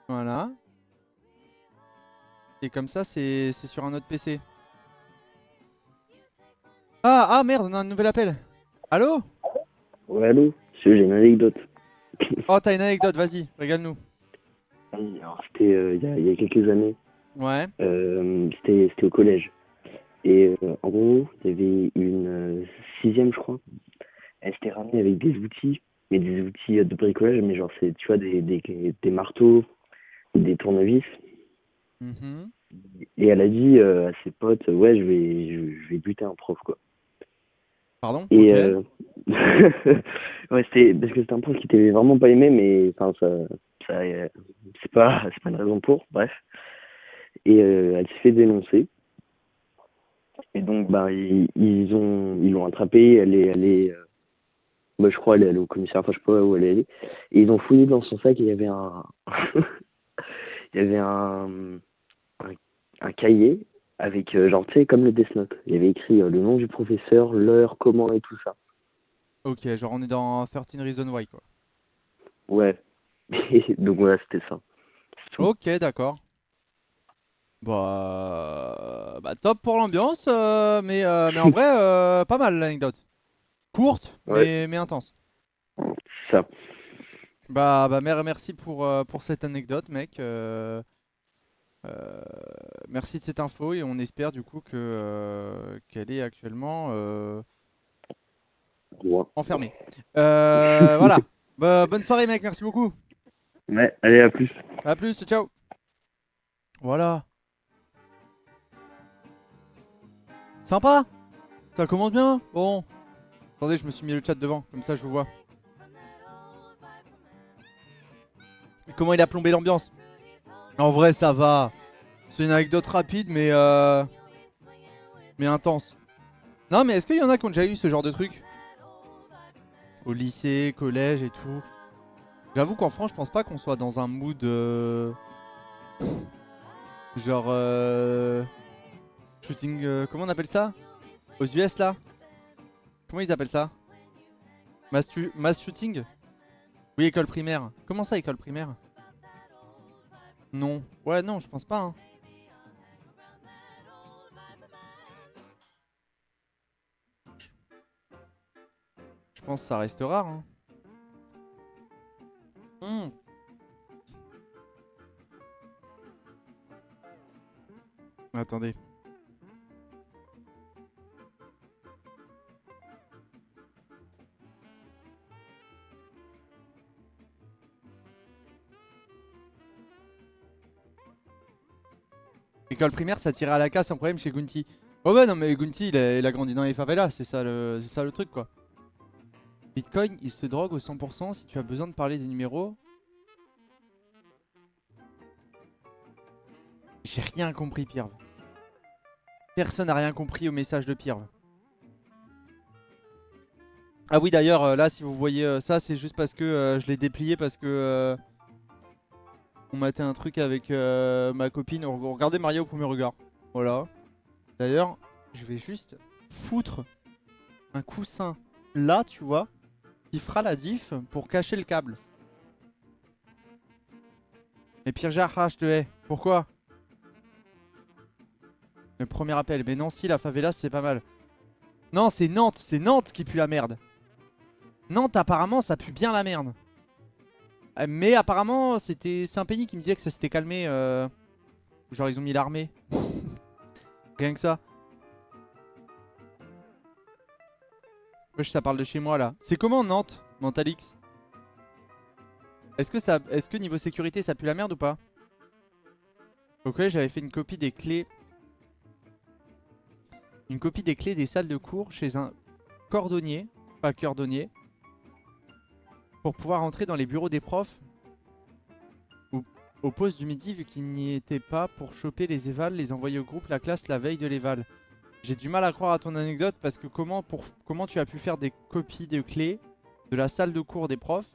Voilà. Et comme ça, c'est sur un autre PC. Ah merde, on a un nouvel appel. Allô? Ouais, allô, j'ai une anecdote. Oh, t'as une anecdote, vas-y, régale-nous. Oui, alors c'était il y a quelques années, Ouais. c'était au collège. Et en gros, il y avait une sixième, je crois. Elle s'était ramenée avec des outils, mais des outils de bricolage, mais genre, c'est, tu vois, des marteaux, des tournevis. Mhm. Et elle a dit à ses potes, ouais, je vais buter un prof, quoi. Pardon? Et Ok. ouais, c'était parce que c'était un prof qui t'avait vraiment pas aimé, mais enfin, ça c'est pas une raison pour, bref. Et elle s'est fait dénoncer. Et donc, bah, ils l'ont attrapée. Bah, je crois, elle est allée au commissariat. Enfin, je sais pas où elle est allée. Et ils ont fouillé dans son sac et il y avait il y avait un, un cahier avec, genre, tu sais, comme le Death Note. Il y avait écrit le nom du professeur, l'heure, comment et tout ça. Ok, genre on est dans 13 Reasons Why, quoi. Ouais. Et donc, voilà, c'était ça. C'est tout. Ok, d'accord. Bah top pour l'ambiance, mais en vrai, pas mal l'anecdote. Courte, Ouais, mais intense. c'est ça. Merci pour cette anecdote, mec. Euh, Merci de cette info et on espère du coup qu'elle est actuellement Droit. enfermée. Voilà. Bah, bonne soirée, mec. Merci beaucoup. Ouais, allez, à plus. À plus. Ciao, ciao. Voilà. Sympa. Ça commence bien. Bon. Attendez, je me suis mis le chat devant. Comme ça, je vous vois. Comment il a plombé l'ambiance? En vrai, ça va. C'est une anecdote rapide, mais intense. Non, mais est-ce qu'il y en a qui ont déjà eu ce genre de truc? Au lycée, collège et tout. J'avoue qu'en France, je pense pas qu'on soit dans un mood genre shooting. Comment on appelle ça? Aux US là? Comment ils appellent ça? Mass shooting? Oui, école primaire. Comment ça, école primaire? Non. Ouais, non, je pense pas, hein. Je pense que ça reste rare, hein. Hmm. Attendez. École primaire, ça tirait à la casse sans problème chez Gunty. Oh ouais, non, mais Gunty, il a grandi dans les favelas, c'est ça le truc, quoi. Bitcoin, il se drogue au 100% si tu as besoin de parler des numéros. J'ai rien compris, Pierre. Personne n'a rien compris au message de Pierre. Ah oui, d'ailleurs, là, si vous voyez ça, c'est juste parce que je l'ai déplié parce que on matait un truc avec ma copine. Regardez Maria au premier regard. Voilà. D'ailleurs, je vais juste foutre un coussin là, tu vois, qui fera la diff pour cacher le câble. Mais Pierre Jarra, je te hais. Pourquoi? Le premier appel. Mais Nancy, la favela, c'est pas mal. Non, c'est Nantes. C'est Nantes qui pue la merde. Nantes, apparemment, ça pue bien la merde. Mais apparemment, c'était Saint-Pény qui me disait que ça s'était calmé. Genre, ils ont mis l'armée. Rien que ça. Wesh, ça parle de chez moi là. C'est comment Nantes, Mentalix? Est-ce que niveau sécurité, ça pue la merde ou pas? Au collège, j'avais fait une copie des clés. Une copie des clés des salles de cours chez un cordonnier. Pas cordonnier. Pour pouvoir entrer dans les bureaux des profs. Ou aux pauses du midi, vu qu'ils n'y étaient pas pour choper les évals, les envoyer au groupe, la classe, la veille de l'éval. J'ai du mal à croire à ton anecdote parce que comment tu as pu faire des copies de clés de la salle de cours des profs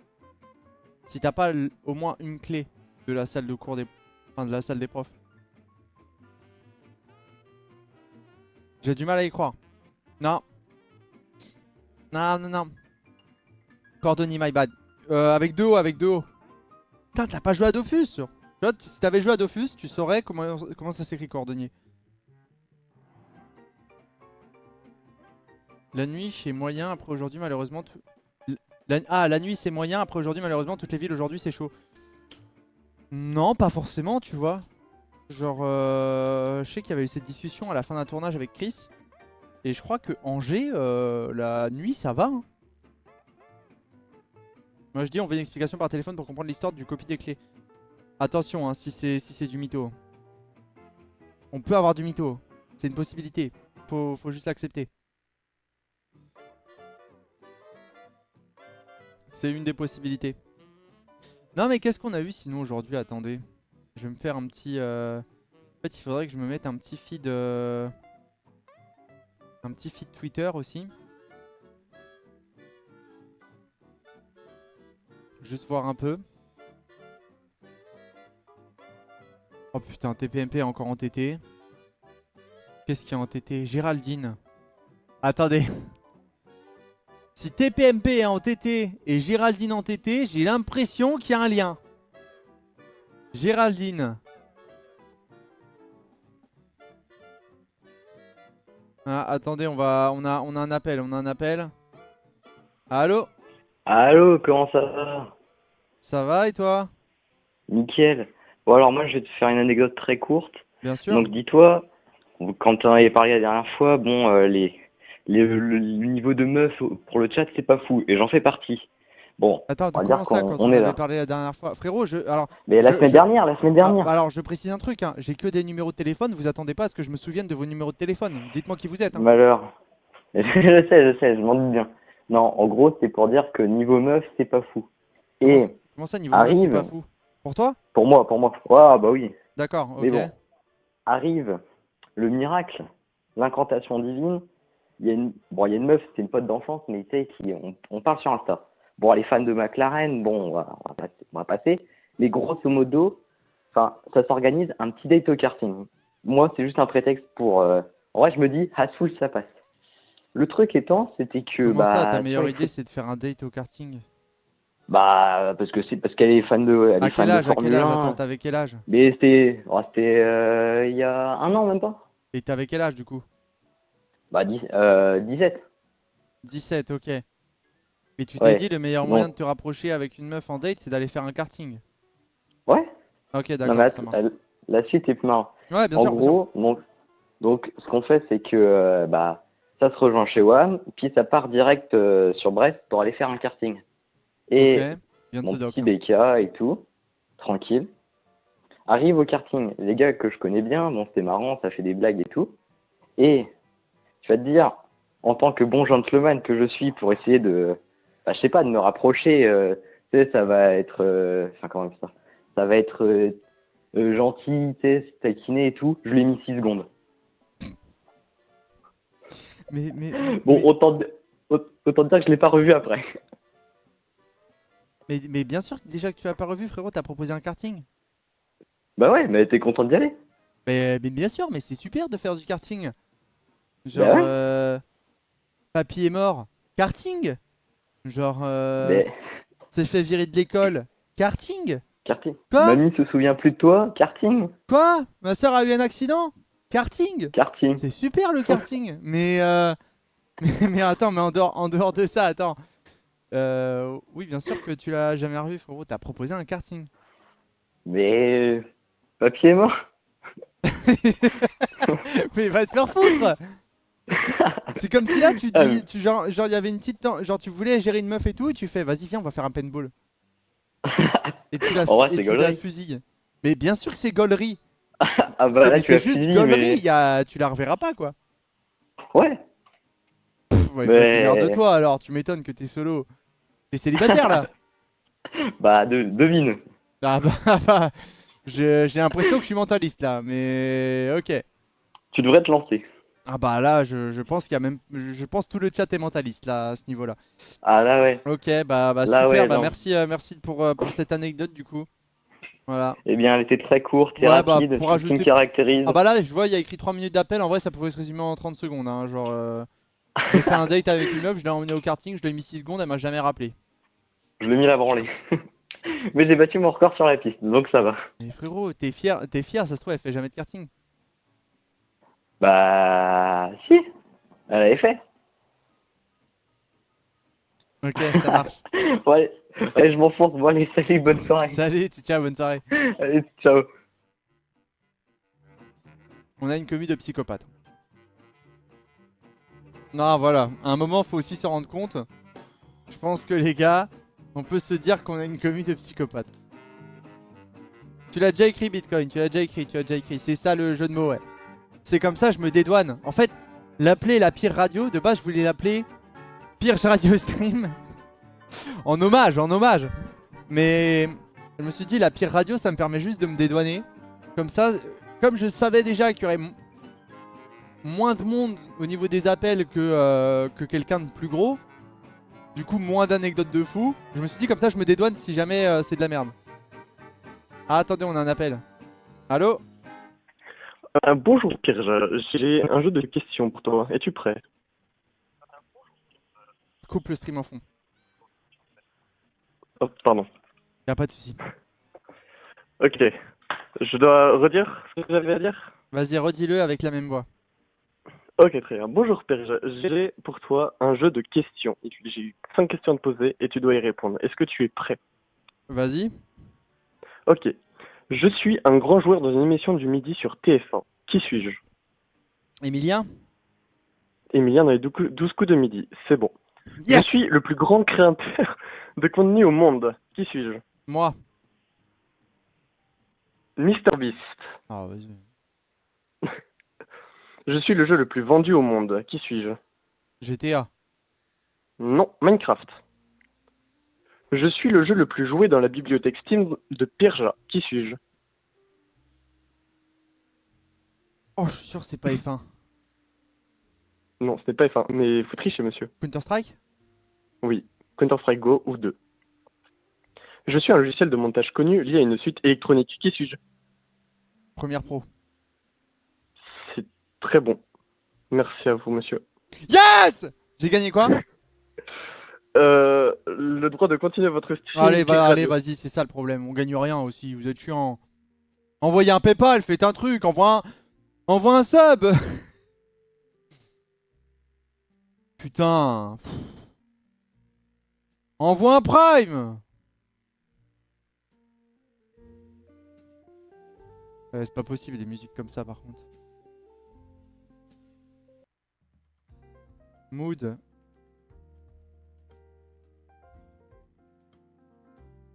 si t'as pas au moins une clé de la salle de cours des... Enfin, de la salle des profs. J'ai du mal à y croire. Non. Non, non, non. Cordonnier, my bad. Avec deux O, avec deux O. Putain, t'as pas joué à Dofus? Tu vois, si t'avais joué à Dofus, tu saurais comment ça s'écrit cordonnier. La nuit chez moyen, après aujourd'hui malheureusement la nuit c'est moyen, après aujourd'hui malheureusement toutes les villes aujourd'hui c'est chaud. Non pas forcément tu vois. Genre je sais qu'il y avait eu cette discussion à la fin d'un tournage avec Chris. Et je crois que Angers la nuit ça va hein. Moi je dis on veut une explication par téléphone pour comprendre l'histoire du copie des clés. Attention hein, si c'est du mytho. On peut avoir du mytho. C'est une possibilité. Faut juste l'accepter. C'est une des possibilités. Non mais qu'est-ce qu'on a eu sinon aujourd'hui? Attendez. Je vais me faire un petit... En fait il faudrait que je me mette un petit feed... Un petit feed Twitter aussi. Juste voir un peu. Oh putain, TPMP encore en TT. Qu'est-ce qu'il y a en TT? Géraldine. Attendez. Si TPMP est en TT et Géraldine en TT, j'ai l'impression qu'il y a un lien. Géraldine. Ah, attendez, on a un appel, Allô? Allô, comment ça va? Ça va et toi? Nickel. Bon, alors moi, je vais te faire une anecdote très courte. Bien sûr. Donc, dis-toi, quand tu en avais parlé la dernière fois, bon, le niveau de meuf pour le chat, c'est pas fou. Et j'en fais partie. Bon, Attends, on va comment dire ça qu'on quand on on est avait là. parlé la dernière fois? Frérot, alors... Mais la semaine dernière, Alors je précise un truc, hein. J'ai que des numéros de téléphone, vous attendez pas à ce que je me souvienne de vos numéros de téléphone. Dites-moi qui vous êtes. Hein. Malheur. Je sais, je m'en doute bien. Non, en gros, c'est pour dire que niveau meuf, c'est pas fou. Et Comment ça, niveau meuf, c'est arrive, pas fou? Pour toi? pour moi. Ouais, bah oui. D'accord, ok. Mais bon, arrive le miracle, l'incantation divine. Il y a une meuf, c'est une pote d'enfance, mais tu sais, on parle sur Insta. Bon, elle est fan de McLaren, bon, on va passer. Mais grosso modo, ça s'organise un petit date au karting. Moi, c'est juste un prétexte pour... En vrai, je me dis, à Soul, ça passe. Le truc étant, c'était que... Comment ça, ta tu meilleure vois, idée, c'est de faire un date au karting? parce qu'elle est fan de... Elle À est quel fan de âge? À quel Formule âge? 1. Attends, t'avais quel âge? Mais c'était il y a un an, même pas. Et t'avais quel âge du coup? 17. 17, ok. Et tu t'es Ouais. dit, le meilleur moyen de Donc, te rapprocher avec une meuf en date, c'est d'aller faire un karting. ouais. Ok, Non, mais d'accord, ça marche. la suite est plus marrante. Ouais, bien En sûr, bien sûr. gros, donc, ce qu'on fait, c'est que ça se rejoint chez WAM, puis ça part direct sur Brest pour aller faire un karting. Ok, Et bien de mon se dox. petit BK et tout, tranquille. Arrive au karting. Les gars que je connais bien, bon, c'était marrant, ça fait des blagues et tout. Et je vais te dire, en tant que bon gentleman que je suis, pour essayer de, je sais pas, de me rapprocher, tu sais, ça va être, enfin, comment dire ça? Ça va être gentil, tu sais, taquiné et tout. Je lui ai mis 6 secondes. Bon, Mais, autant dire que je l'ai pas revu après. mais bien sûr, déjà que tu l'as pas revu, frérot, t'as proposé un karting. Bah ouais, mais t'es content d'y aller? Mais bien sûr, mais c'est super de faire du karting. Bah Genre, ouais. papy est mort, karting. Genre, Mais s'est fait virer de l'école, karting. karting. Quoi? Mamie se souvient plus de toi? Karting. Quoi? Ma soeur a eu un accident? Karting. Karting. C'est super le karting. Mais attends, mais en dehors de ça, attends. Oui, bien sûr que tu l'as jamais revu, frérot. T'as proposé un karting. Mais papier est mort. Mais va te faire foutre! C'est comme si là tu Ah, dis, genre il y avait une petite genre tu voulais gérer une meuf et tout et tu fais vas-y viens on va faire un paintball et En vrai, et c'est tu la gaulerie. fusilles. Mais bien sûr que c'est gaulerie. Ah bah là, tu C'est as juste fini, gaulerie, mais... tu la reverras pas quoi. Ouais, Ouais, bah mais... démerde-toi alors, tu m'étonnes que t'es solo. T'es célibataire là? Devine. Ah bah, bah, j'ai l'impression que je suis mentaliste là, mais ok. Tu devrais te lancer. Ah bah là je pense qu'il y a même je pense tout le chat est mentaliste là à ce niveau-là. Ah là, ouais. Ok bah Là, super ouais, bah non. merci pour cette anecdote du coup. Voilà. Eh bien, elle était très courte et Ouais, bah, rapide, pour tout ce qui me ajouter. caractérise. Ah, bah là, je vois, il y a écrit 3 minutes d'appel. En vrai, ça pouvait se résumer en 30 secondes. Hein. Genre, j'ai fait un date avec une meuf, je l'ai emmenée au karting, je lui ai mis 6 secondes, elle m'a jamais rappelé. Je l'ai mis la branlée. Mais j'ai battu mon record sur la piste, donc ça va. Mais frérot, t'es fier, ça se trouve, elle fait jamais de karting. Bah, si, elle avait fait. Ok, ça marche. Ouais, allez, je m'enfonce. Bon, allez, salut, bonne soirée. Salut, ciao, bonne soirée. Allez, ciao. On a une commu de psychopathes. Non, voilà, à un moment, faut aussi se rendre compte. Je pense que les gars, on peut se dire qu'on a une commu de psychopathes. Tu l'as déjà écrit, Bitcoin, tu l'as déjà écrit. C'est ça le jeu de mots, ouais. C'est comme ça, je me dédouane. En fait, l'appeler la pire radio, de base, je voulais l'appeler Pirge Radio Stream. En hommage. Mais je me suis dit, la pire radio, ça me permet juste de me dédouaner. Comme ça, comme je savais déjà qu'il y aurait moins de monde au niveau des appels que quelqu'un de plus gros, du coup, moins d'anecdotes de fou, je me suis dit, comme ça, je me dédouane si jamais c'est de la merde. Ah, attendez, on a un appel. Allô? Bonjour Pierre, j'ai un jeu de questions pour toi. Es-tu prêt? Coupe le stream en fond. Oh, pardon. Y'a pas de soucis. Ok. Je dois redire ce que j'avais à dire? Vas-y, redis-le avec la même voix. Ok, très bien. Bonjour Pierre, j'ai pour toi un jeu de questions. J'ai eu 5 questions à te poser et tu dois y répondre. Est-ce que tu es prêt? Vas-y. Ok. Je suis un grand joueur dans une émission du midi sur TF1. Qui suis-je? Emilien? Emilien dans les 12 coups de midi. C'est bon. Je Yes! suis le plus grand créateur de contenu au monde. Qui suis-je? Moi. MrBeast. Ah, vas-y. Je suis le jeu le plus vendu au monde. Qui suis-je? GTA. Non, Minecraft. Je suis le jeu le plus joué dans la bibliothèque Steam de Pirja. Qui suis-je? Oh, je suis sûr que c'est pas F1. Non, ce n'est pas F1, mais faut tricher, monsieur. Counter-Strike? Oui, Counter-Strike Go ou 2. Je suis un logiciel de montage connu lié à une suite électronique. Qui suis-je? Première Pro. C'est très bon. Merci à vous, monsieur. Yes! J'ai gagné quoi? Le droit de continuer votre stream. Allez, Click Radio. vas-y, c'est ça le problème. On gagne rien aussi, vous êtes chiant. Envoyez un PayPal, faites un truc, envoie un sub. Putain. Envoie un Prime. Ouais, c'est pas possible les musiques comme ça par contre. Mood.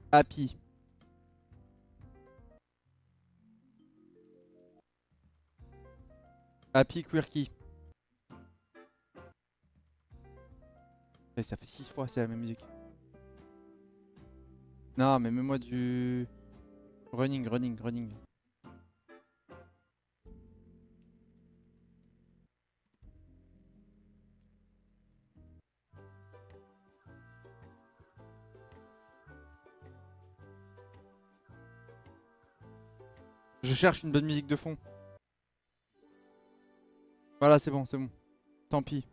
Happy. Happy Quirky. Et ça fait 6 fois, c'est la même musique. Non, mais mets-moi du... Running. Je cherche une bonne musique de fond. Voilà, c'est bon. Tant pis.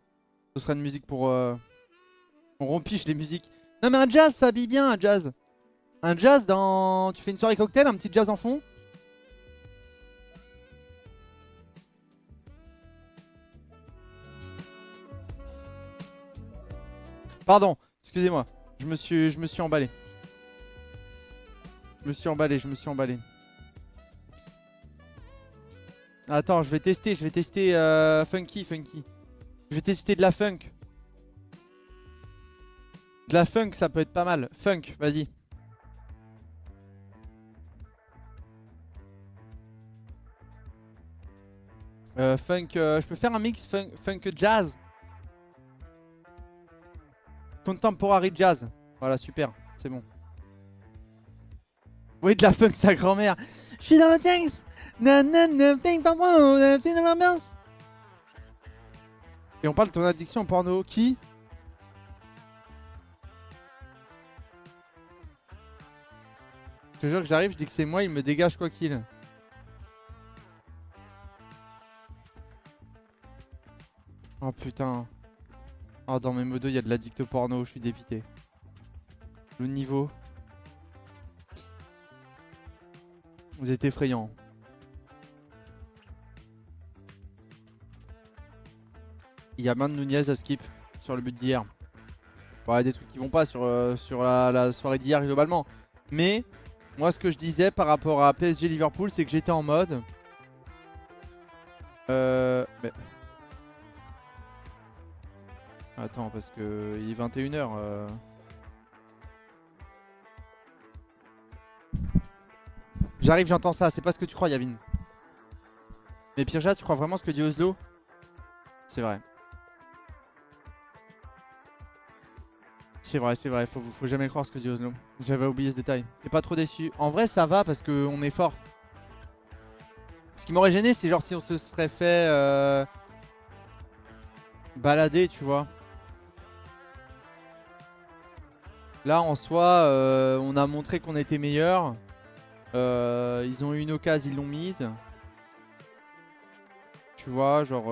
Ce sera une musique pour... On rempiche les musiques. Non mais un jazz, ça habille bien, un jazz. Un jazz dans... Tu fais une soirée cocktail, un petit jazz en fond. Pardon, excusez-moi. Je me suis emballé. Je me suis emballé. Attends, je vais tester funky. Je vais tester de la funk. De la funk, ça peut être pas mal. Funk, vas-y. Funk, je peux faire un mix funk jazz. Contemporary jazz. Voilà, super, c'est bon. Oui, de la funk, sa grand-mère. Je suis dans le tanks. Nanana, ping pong, dans l'ambiance. Et on parle de ton addiction au porno. Qui? Je te jure que j'arrive, je dis que c'est moi, il me dégage quoi qu'il. Oh putain. Oh, dans mes modos, il y a de l'addict au porno, je suis dépité. Le niveau. Vous êtes effrayant. Il y a main de Nunez à skip sur le but d'hier. Bon, il y a des trucs qui vont pas sur la soirée d'hier globalement. Mais moi ce que je disais par rapport à PSG Liverpool, c'est que j'étais en mode... Mais... Attends, parce que il est 21h. J'arrive, j'entends ça. C'est pas ce que tu crois, Yavin. Mais Pirja, tu crois vraiment ce que dit Oslo? C'est vrai. C'est vrai. Faut jamais croire ce que dit Oslo. J'avais oublié ce détail. T'es pas trop déçu. En vrai, ça va parce qu'on est fort. Ce qui m'aurait gêné, c'est genre si on se serait fait balader, tu vois. Là, en soi, on a montré qu'on était meilleur. Ils ont eu une occasion, ils l'ont mise. Tu vois, genre...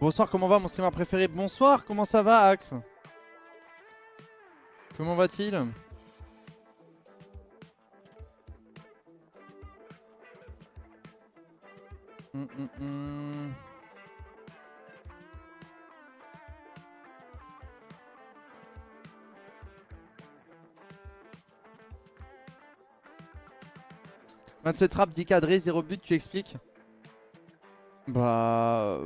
Bonsoir, comment va mon streamer préféré? Bonsoir, comment ça va, Axe? Comment va-t-il? « 27 raps, 10 cadrés, 0 but, tu expliques ?» Bah...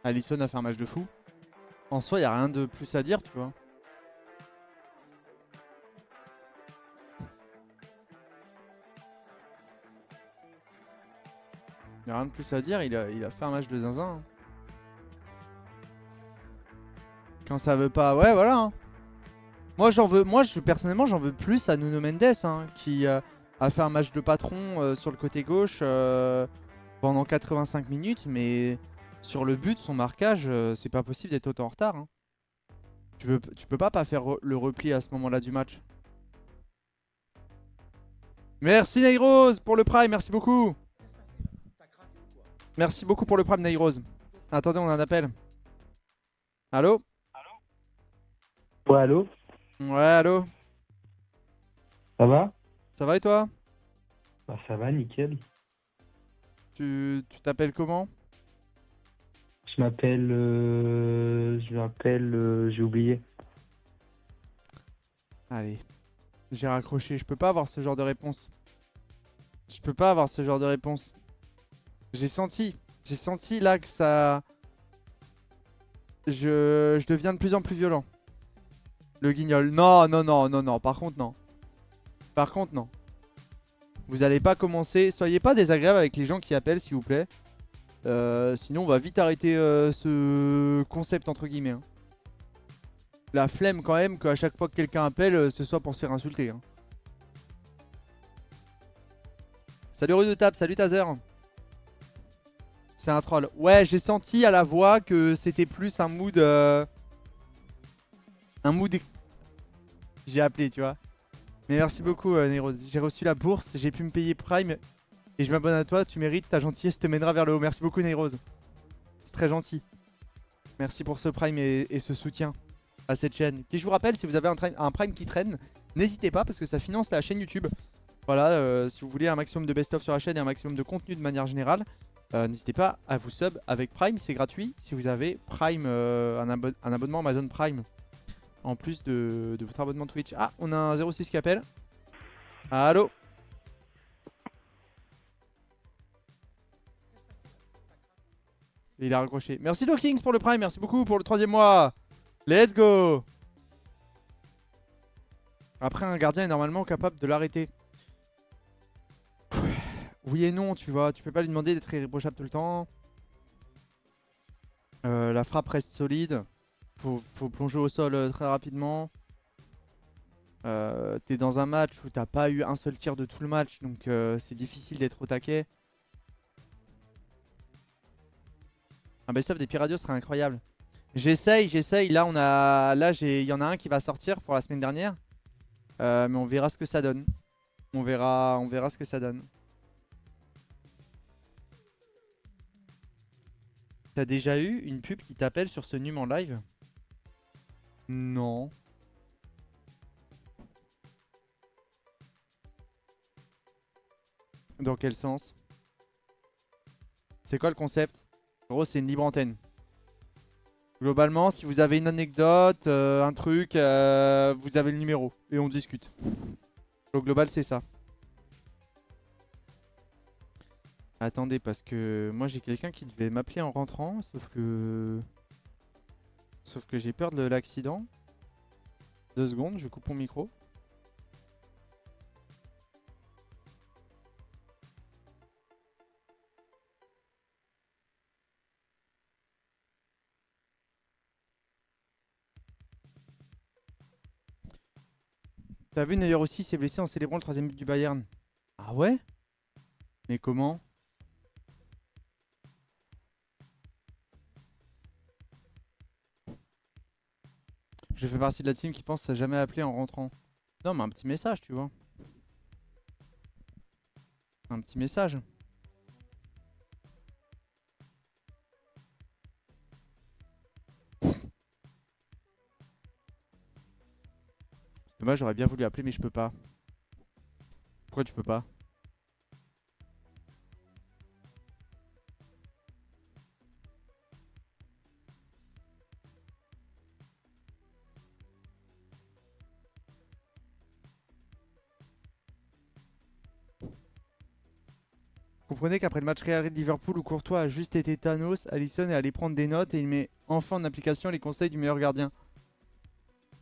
Alisson a fait un match de fou. En soi, il n'y a rien de plus à dire, tu vois. Il n'y a rien de plus à dire, il a fait un match de zinzin. Hein. Quand ça veut pas... Ouais, voilà. Hein. Personnellement, j'en veux plus à Nuno Mendes, hein, qui a fait un match de patron sur le côté gauche pendant 85 minutes, mais sur le but, son marquage, c'est pas possible d'être autant en retard. Hein. Tu peux pas faire le repli à ce moment-là du match. Merci Neiros pour le prime, merci beaucoup. Merci beaucoup pour le prime Neiros. Attendez, on a un appel. Allô? Ouais, allô? Ouais, allô? Ça va? Ça va et toi? Bah, ça va, nickel. Tu t'appelles comment? Je m'appelle, j'ai oublié. Allez, j'ai raccroché. Je peux pas avoir ce genre de réponse. Je peux pas avoir ce genre de réponse. J'ai senti là que ça... Je deviens de plus en plus violent. Le guignol. Non. Par contre, non. Par contre, non. Vous allez pas commencer. Soyez pas désagréable avec les gens qui appellent, s'il vous plaît. Sinon, on va vite arrêter ce concept, entre guillemets. Hein. La flemme, quand même, qu'à chaque fois que quelqu'un appelle, ce soit pour se faire insulter. Hein. Salut Rue de Table, salut Tazer. C'est un troll. Ouais, j'ai senti à la voix que c'était plus un mood... Un mood... J'ai appelé, tu vois. Mais merci beaucoup, Neros. J'ai reçu la bourse, j'ai pu me payer Prime. Et je m'abonne à toi, tu mérites, ta gentillesse te mènera vers le haut. Merci beaucoup, Neros. C'est très gentil. Merci pour ce Prime et ce soutien à cette chaîne. Et je vous rappelle, si vous avez un Prime qui traîne, n'hésitez pas parce que ça finance la chaîne YouTube. Voilà, si vous voulez un maximum de best-of sur la chaîne et un maximum de contenu de manière générale, n'hésitez pas à vous sub avec Prime, c'est gratuit. Si vous avez Prime, un abonnement Amazon Prime, en plus de votre abonnement Twitch. Ah, on a un 06 qui appelle. Allô? Il a raccroché. Merci Dokings pour le Prime, merci beaucoup pour le 3e mois. Let's go. Après, un gardien est normalement capable de l'arrêter. Oui et non, tu vois. Tu peux pas lui demander d'être irréprochable tout le temps. La frappe reste solide. Faut plonger au sol très rapidement. T'es dans un match où t'as pas eu un seul tir de tout le match. Donc c'est difficile d'être au taquet. Un best-of des Piradios serait incroyable. J'essaye. Là, il y en a un qui va sortir pour la semaine dernière. Mais on verra ce que ça donne. On verra ce que ça donne. T'as déjà eu une pub qui t'appelle sur ce numéro en live? Non. Dans quel sens? C'est quoi le concept? En gros, c'est une libre antenne. Globalement, si vous avez une anecdote, un truc, vous avez le numéro et on discute. Au global, c'est ça. Attendez, parce que moi j'ai quelqu'un qui devait m'appeler en rentrant, sauf que j'ai peur de l'accident. 2 secondes, je coupe mon micro. T'as vu Neuer aussi s'est blessé en célébrant le 3ème but du Bayern. Ah ouais? Mais comment? Je fais partie de la team qui pense à jamais appeler en rentrant. Non, mais un petit message, tu vois. Un petit message. C'est dommage, j'aurais bien voulu appeler, mais je peux pas. Pourquoi tu peux pas? Comprenez qu'après le match Real Liverpool où Courtois a juste été Thanos, Alisson est allé prendre des notes et il met enfin en application les conseils du meilleur gardien.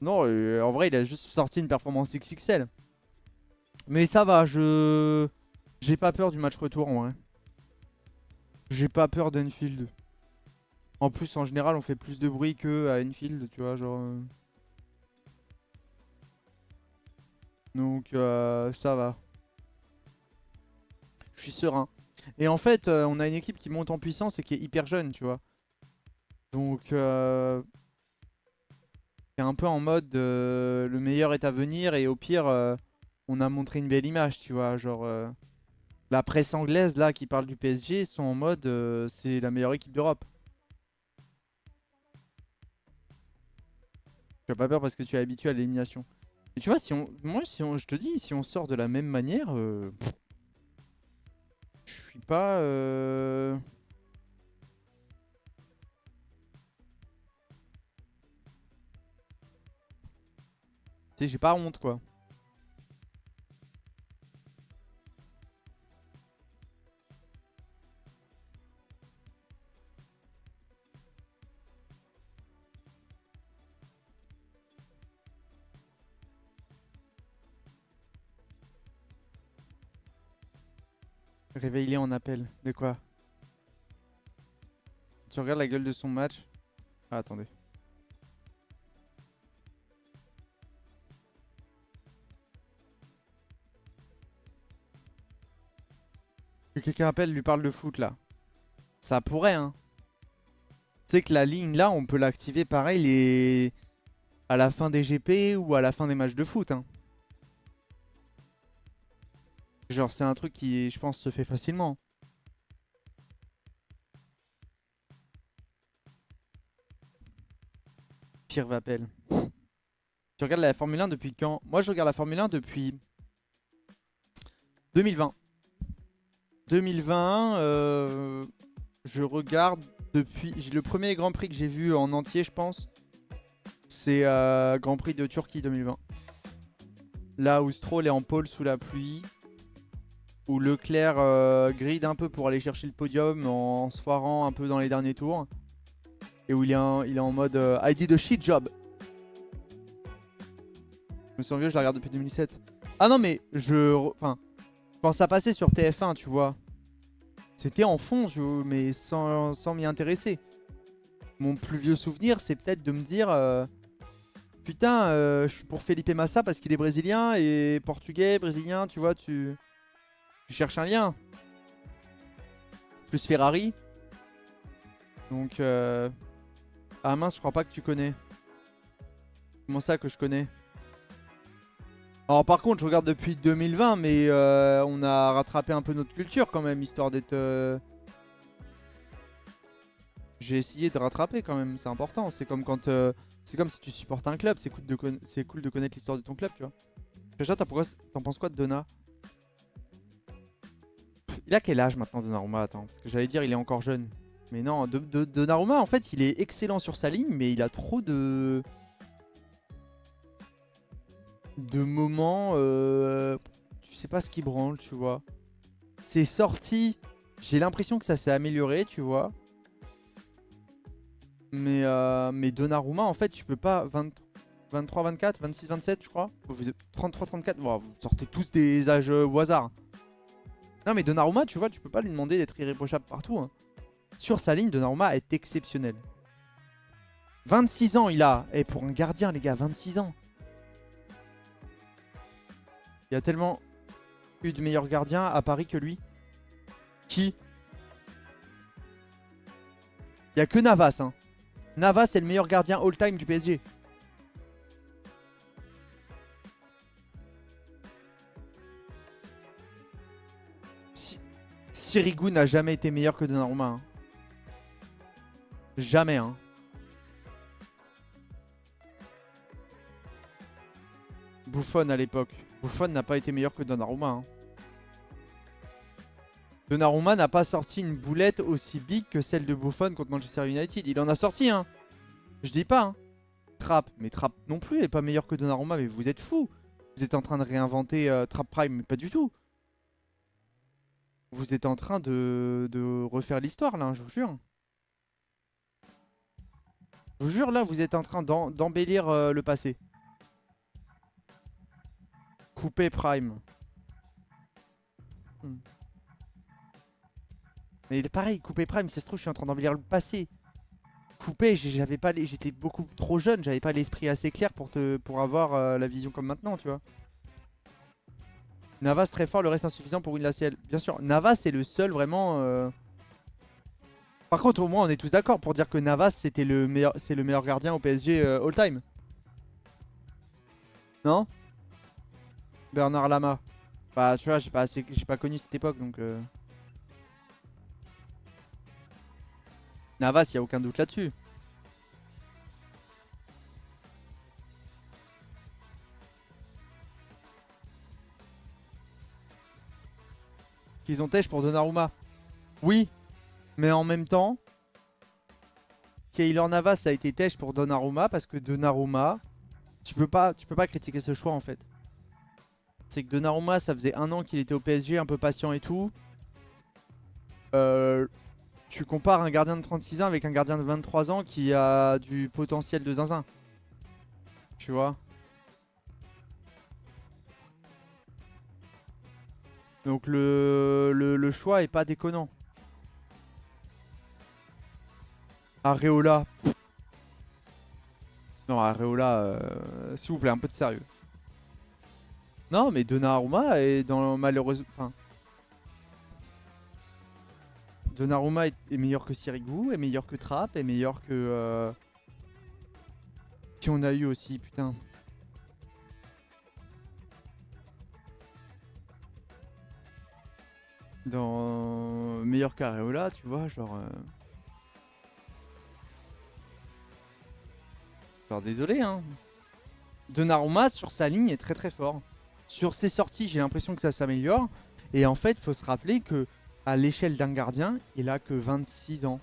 Non, en vrai, il a juste sorti une performance XXL. Mais ça va, j'ai pas peur du match retour en vrai. J'ai pas peur d'Enfield. En plus, en général, on fait plus de bruit que à Enfield, tu vois, genre. Donc, ça va. Je suis serein. Et en fait, on a une équipe qui monte en puissance et qui est hyper jeune, tu vois. Donc, c'est un peu en mode le meilleur est à venir et au pire, on a montré une belle image, tu vois. Genre, la presse anglaise là qui parle du PSG sont en mode c'est la meilleure équipe d'Europe. Tu as pas peur parce que tu es habitué à l'élimination. Et tu vois, je te dis, si on sort de la même manière, je suis pas. Tu sais, j'ai pas honte quoi. Réveillé en appel. De quoi? Tu regardes la gueule de son match. Ah, attendez. Que quelqu'un appelle, lui parle de foot là. Ça pourrait, hein. Tu sais que la ligne là, on peut l'activer pareil à la fin des GP ou à la fin des matchs de foot, hein. Genre, c'est un truc qui, je pense, se fait facilement. Pire Vapel. Tu regardes la Formule 1 depuis quand? Moi, je regarde la Formule 1 depuis 2020. 2020, je regarde depuis... Le premier Grand Prix que j'ai vu en entier, je pense, c'est Grand Prix de Turquie 2020. Là où Stroll est en pole sous la pluie. Où Leclerc gride un peu pour aller chercher le podium en se foirant un peu dans les derniers tours. Et où il est en mode I did a shit job. Je me sens vieux, je la regarde depuis 2007. Ah non mais enfin, quand ça passait sur TF1, tu vois, c'était en fond, mais sans m'y intéresser. Mon plus vieux souvenir, c'est peut-être de me dire putain, je suis pour Felipe Massa parce qu'il est brésilien et portugais, brésilien, tu vois, tu cherches un lien. Plus Ferrari. Donc, ah mince, je crois pas que tu connais. Comment ça que je connais? Alors par contre, je regarde depuis 2020, mais on a rattrapé un peu notre culture quand même, histoire d'être... j'ai essayé de rattraper quand même, c'est important. C'est comme quand c'est comme si tu supportes un club, c'est cool de connaître l'histoire de ton club, tu vois. Déjà, t'en penses quoi de Donna? Il a quel âge maintenant Donnarumma? Attends, parce que j'allais dire il est encore jeune. Mais non, Donnarumma en fait il est excellent sur sa ligne, mais il a trop de moments, tu sais pas ce qui branle, tu vois. C'est sorti, j'ai l'impression que ça s'est amélioré, tu vois. Mais Donnarumma en fait tu peux pas 23, 24, 26, 27 je crois. Vous êtes 33, 34, bon, vous sortez tous des âges au hasard. Non mais Donnarumma tu vois tu peux pas lui demander d'être irréprochable partout, hein. Sur sa ligne Donnarumma est exceptionnel. 26 ans il a, et pour un gardien les gars 26 ans. Il y a tellement eu de meilleurs gardiens à Paris que lui. Qui? Il y a que Navas, hein. Navas est le meilleur gardien all-time du PSG. Sirigu n'a jamais été meilleur que Donnarumma, hein. Jamais, hein. Buffon à l'époque. Buffon n'a pas été meilleur que Donnarumma, hein. Donnarumma n'a pas sorti une boulette aussi big que celle de Buffon contre Manchester United. Il en a sorti, hein. Je dis pas, hein. Trapp, mais Trapp non plus est pas meilleur que Donnarumma, mais vous êtes fous. Vous êtes en train de réinventer Trapp Prime, mais pas du tout. Vous êtes en train de refaire l'histoire là, je vous jure. Je vous jure là, vous êtes en train d'embellir le passé. Coupé Prime. Mais pareil, Coupé Prime, ça se trouve, je suis en train d'embellir le passé. Coupé, j'étais beaucoup trop jeune, j'avais pas l'esprit assez clair pour avoir la vision comme maintenant, tu vois. Navas très fort, le reste insuffisant pour win la CL. Bien sûr, Navas est le seul vraiment. Par contre, au moins, on est tous d'accord pour dire que Navas c'est le meilleur gardien au PSG all time. Non? Bernard Lama. Bah, tu vois, j'ai pas connu cette époque donc. Navas, y a aucun doute là-dessus. Qu'ils ont têche pour Donnarumma. Oui, mais en même temps, Keylor Navas a été têche pour Donnarumma parce que Donnarumma, tu peux pas critiquer ce choix en fait. C'est que Donnarumma, ça faisait 1 an qu'il était au PSG, un peu patient et tout. Tu compares un gardien de 36 ans avec un gardien de 23 ans qui a du potentiel de zinzin. Tu vois? Donc le choix est pas déconnant. Areola. Non, Areola, s'il vous plaît, un peu de sérieux. Non, mais Donnarumma est dans malheureusement. Enfin, Donnarumma est meilleur que Sirigu, est meilleur que Trapp, est meilleur que. Qui on a eu aussi, putain. Dans meilleur qu'Areola, tu vois, genre. Genre désolé, hein. Donnarumma sur sa ligne est très très fort. Sur ses sorties, j'ai l'impression que ça s'améliore. Et en fait, faut se rappeler que à l'échelle d'un gardien, il a que 26 ans.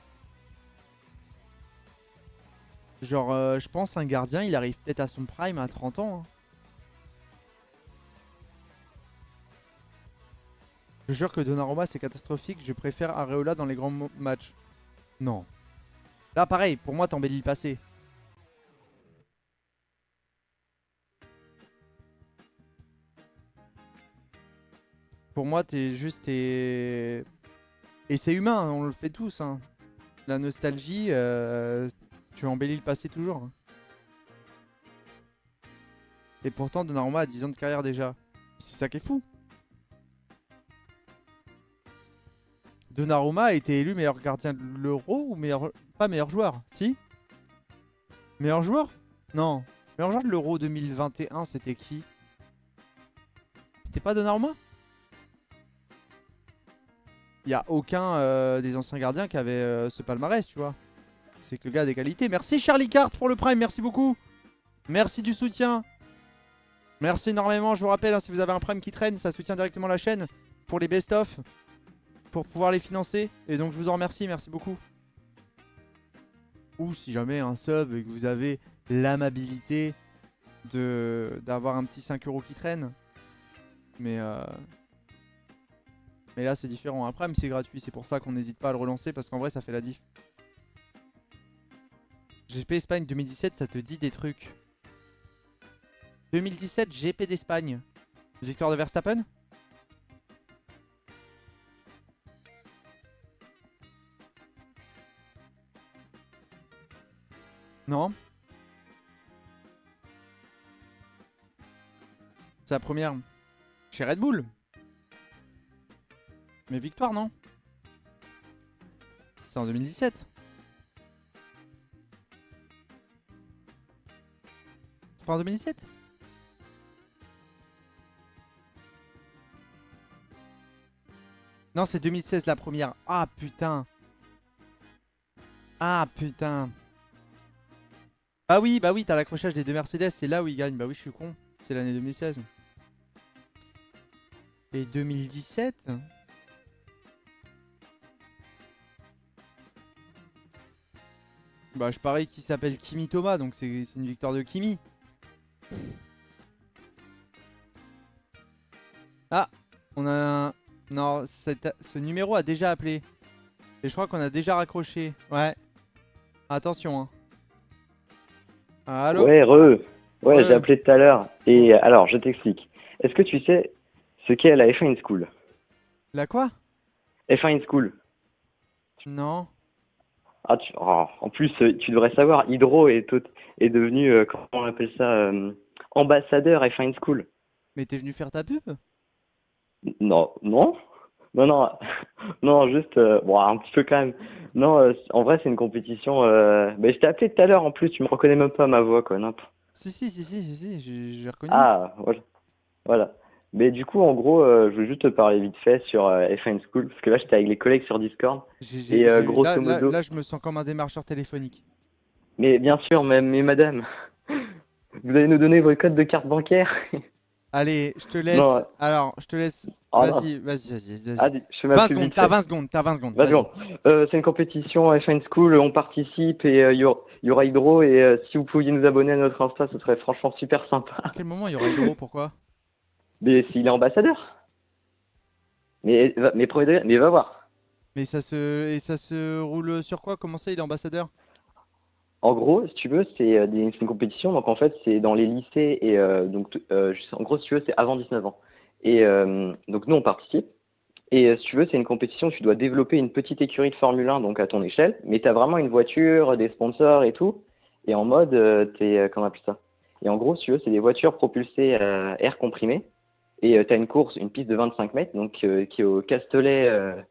Genre, je pense un gardien, il arrive peut-être à son prime à 30 ans, hein. Je jure que Donnarumma c'est catastrophique, je préfère Areola dans les grands matchs. Non. Là pareil, pour moi t'embellis le passé. Pour moi t'es juste... Et c'est humain, on le fait tous, hein. La nostalgie, tu embellis le passé toujours, hein. Et pourtant Donnarumma a 10 ans de carrière déjà. C'est ça qui est fou. Donnarumma a été élu meilleur gardien de l'Euro ou meilleur... Pas meilleur joueur, si? Meilleur joueur? Non. Meilleur joueur de l'Euro 2021, c'était qui? C'était pas Donnarumma? Il n'y a aucun des anciens gardiens qui avait ce palmarès, tu vois. c'est que le gars a des qualités. Merci Charlie Cart pour le prime, merci beaucoup. Merci du soutien. Merci énormément, je vous rappelle, hein, si vous avez un prime qui traîne, ça soutient directement la chaîne pour les best-of, pour pouvoir les financer. Et donc je vous en remercie, merci beaucoup. Ou si jamais un sub et que vous avez l'amabilité d'avoir un petit 5 € qui traîne. Mais là c'est différent. Un prime c'est gratuit, c'est pour ça qu'on n'hésite pas à le relancer parce qu'en vrai ça fait la diff. GP Espagne 2017, ça te dit des trucs. 2017 GP d'Espagne. Victoire de Verstappen? Non. C'est la première chez Red Bull. Mais victoire, non? C'est en 2017. C'est pas en 2017? Non, c'est 2016 la première. Ah putain. Ah putain. Bah oui, t'as l'accrochage des deux Mercedes, c'est là où il gagne. Bah oui, je suis con. C'est l'année 2016. Et 2017? Bah je parie qu'il s'appelle Kimi Thomas, donc c'est une victoire de Kimi. Ah, on a un... Non, ce numéro a déjà appelé. Et je crois qu'on a déjà raccroché. Ouais. Attention, hein. Allô? Ouais, Ouais. j'ai appelé tout à l'heure. Et alors, je t'explique. Est-ce que tu sais ce qu'est la F1 School? La quoi? F1 School. Non. Ah, en plus, tu devrais savoir, Hydro est devenu, comment on appelle ça, ambassadeur F1 School. Mais t'es venu faire ta pub? Non, non, juste, bon, un petit peu quand même. Non, en vrai, c'est une compétition. Je t'ai appelé tout à l'heure en plus, tu me reconnais même pas ma voix, quoi. Si, j'ai reconnu. Ah, voilà. Mais du coup, en gros, je veux juste te parler vite fait sur F1 School, parce que là, j'étais avec les collègues sur Discord. Grosso modo. Là, je me sens comme un démarcheur téléphonique. Mais bien sûr, mais madame, vous allez nous donner vos codes de carte bancaire. Allez, je te laisse. Non. Alors, je te laisse. Oh, Vas-y. Ah, je fais ma 20 pub secondes, vite t'as fait. 20 secondes, t'as 20 secondes. Vas-y, Vas-y. bon. C'est une compétition F1 School, on participe et il y aura Hydro. Et si vous pouviez nous abonner à notre Insta, ce serait franchement super sympa. À quel moment il y aura Hydro? Pourquoi? Mais s'il est ambassadeur. Mais va voir. Mais ça se roule sur quoi? Comment ça, il est ambassadeur? En gros, si tu veux, c'est une compétition. Donc en fait, c'est dans les lycées et en gros, si tu veux, c'est avant 19 ans. Et donc nous, on participe. Et si tu veux, c'est une compétition où tu dois développer une petite écurie de Formule 1 donc à ton échelle. Mais tu as vraiment une voiture, des sponsors et tout. Et en mode, comment on appelle ça? Et en gros, si tu veux, c'est des voitures propulsées à air comprimé. Et tu as une piste de 25 mètres, donc qui est au Castellet,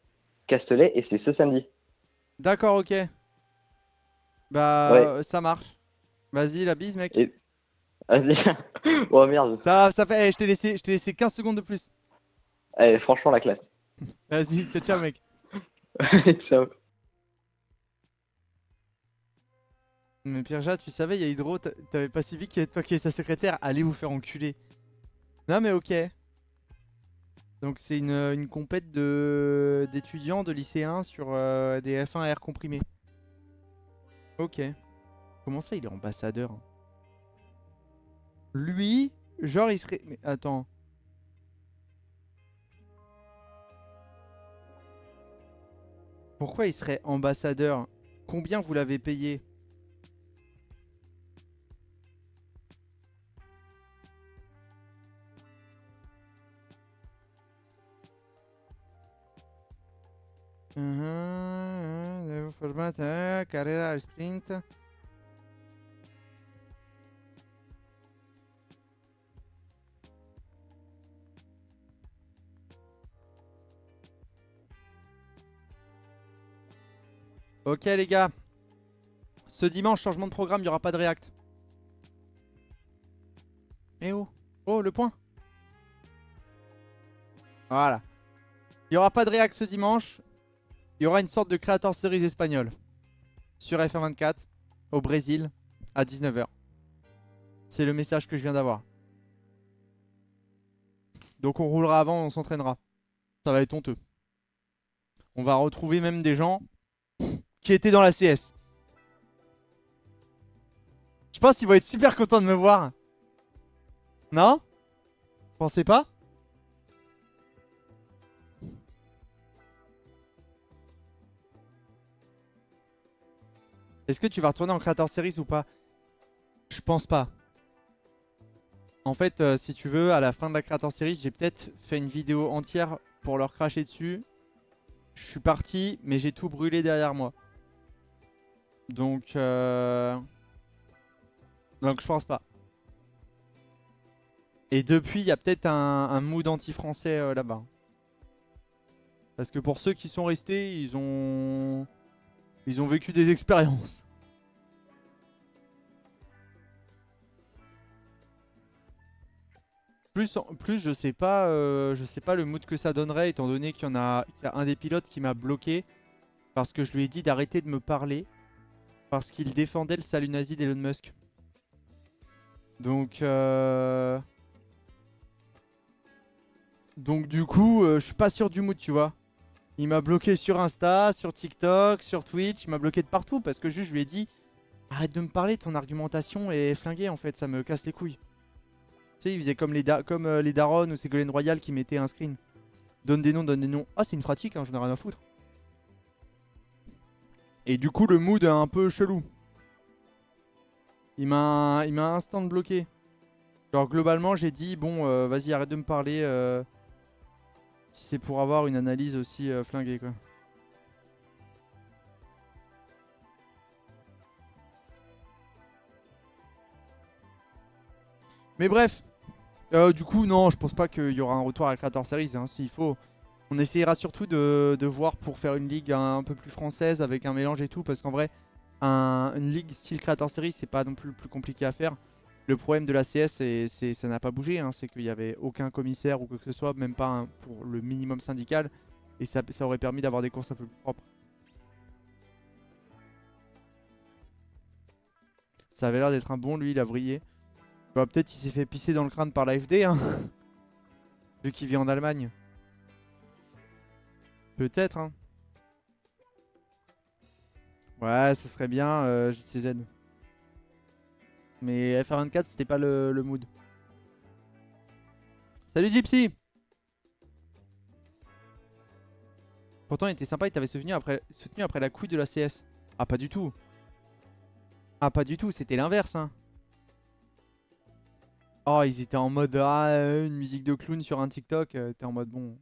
et c'est ce samedi. D'accord, ok. Bah, Ouais. ça marche. Vas-y, la bise, mec. Et... Vas-y. Oh merde. Ça fait. Je t'ai laissé 15 secondes de plus. Allez, franchement, la classe. Vas-y, ciao, mec. Ciao. Mais Pierre-Jat, tu savais, il y a Hydro, t'avais pas suivi qu'il y avait toi qui est sa secrétaire. Allez vous faire enculer. Non, mais ok. Donc, c'est une compète d'étudiants, de lycéens sur des F1 à air comprimé. Ok. Comment ça, il est ambassadeur? Lui, genre, il serait. Mais attends. Pourquoi il serait ambassadeur? Combien vous l'avez payé? Devo formare carriera sprint. Ok les gars. Ce dimanche, changement de programme, il n'y aura pas de React. Eh oh. Oh, le point. Voilà. Il n'y aura pas de React ce dimanche. Il y aura une sorte de Creator Series espagnol. sur FR24 au Brésil à 19h. C'est le message que je viens d'avoir. Donc on roulera avant, on s'entraînera. Ça va être honteux. On va retrouver même des gens qui étaient dans la CS. Je pense qu'ils vont être super contents de me voir. Non? Pensez pas? Est-ce que tu vas retourner en Creator Series ou pas? Je pense pas. En fait, si tu veux, à la fin de la Creator Series, j'ai peut-être fait une vidéo entière pour leur cracher dessus. Je suis parti, mais j'ai tout brûlé derrière moi. Donc je pense pas. Et depuis, il y a peut-être un mood anti-français là-bas. Parce que pour ceux qui sont restés, ils ont vécu des expériences. Plus je sais pas le mood que ça donnerait étant donné qu'il y a un des pilotes qui m'a bloqué parce que je lui ai dit d'arrêter de me parler parce qu'il défendait le salut nazi d'Elon Musk. Donc du coup, je suis pas sûr du mood, tu vois. Il m'a bloqué sur Insta, sur TikTok, sur Twitch, il m'a bloqué de partout parce que juste je lui ai dit arrête de me parler, ton argumentation est flinguée en fait, ça me casse les couilles. Tu sais, il faisait comme les darons ou Ségolène Royal qui mettaient un screen. Donne des noms, donne des noms. Ah, c'est une pratique, hein, j'en ai rien à foutre. Et du coup, le mood est un peu chelou. Il m'a instant bloqué. Genre, globalement, j'ai dit bon, vas-y, arrête de me parler. Si c'est pour avoir une analyse aussi flinguée, quoi. Mais bref. Du coup, non, je pense pas qu'il y aura un retour à la Creator Series. Hein, s'il faut. On essayera surtout de voir pour faire une ligue un peu plus française avec un mélange et tout. Parce qu'en vrai, une ligue style Creator Series, c'est pas non plus le plus compliqué à faire. Le problème de la CS, ça n'a pas bougé. Hein, c'est qu'il n'y avait aucun commissaire ou quoi que ce soit, même pas pour le minimum syndical. Et ça aurait permis d'avoir des courses un peu plus propres. Ça avait l'air d'être un bon, lui, il a vrillé. Bah, peut-être il s'est fait pisser dans le crâne par l'AFD, hein. Vu qu'il vit en Allemagne. Peut-être, hein. Ouais, ce serait bien, JCZ. Mais FR24, c'était pas le mood. Salut Gypsy! Pourtant, il était sympa, il t'avait soutenu après la couille de la CS. Ah, pas du tout. Ah, pas du tout, c'était l'inverse, hein. Oh, ils étaient en mode une musique de clown sur un TikTok. T'es en mode bon.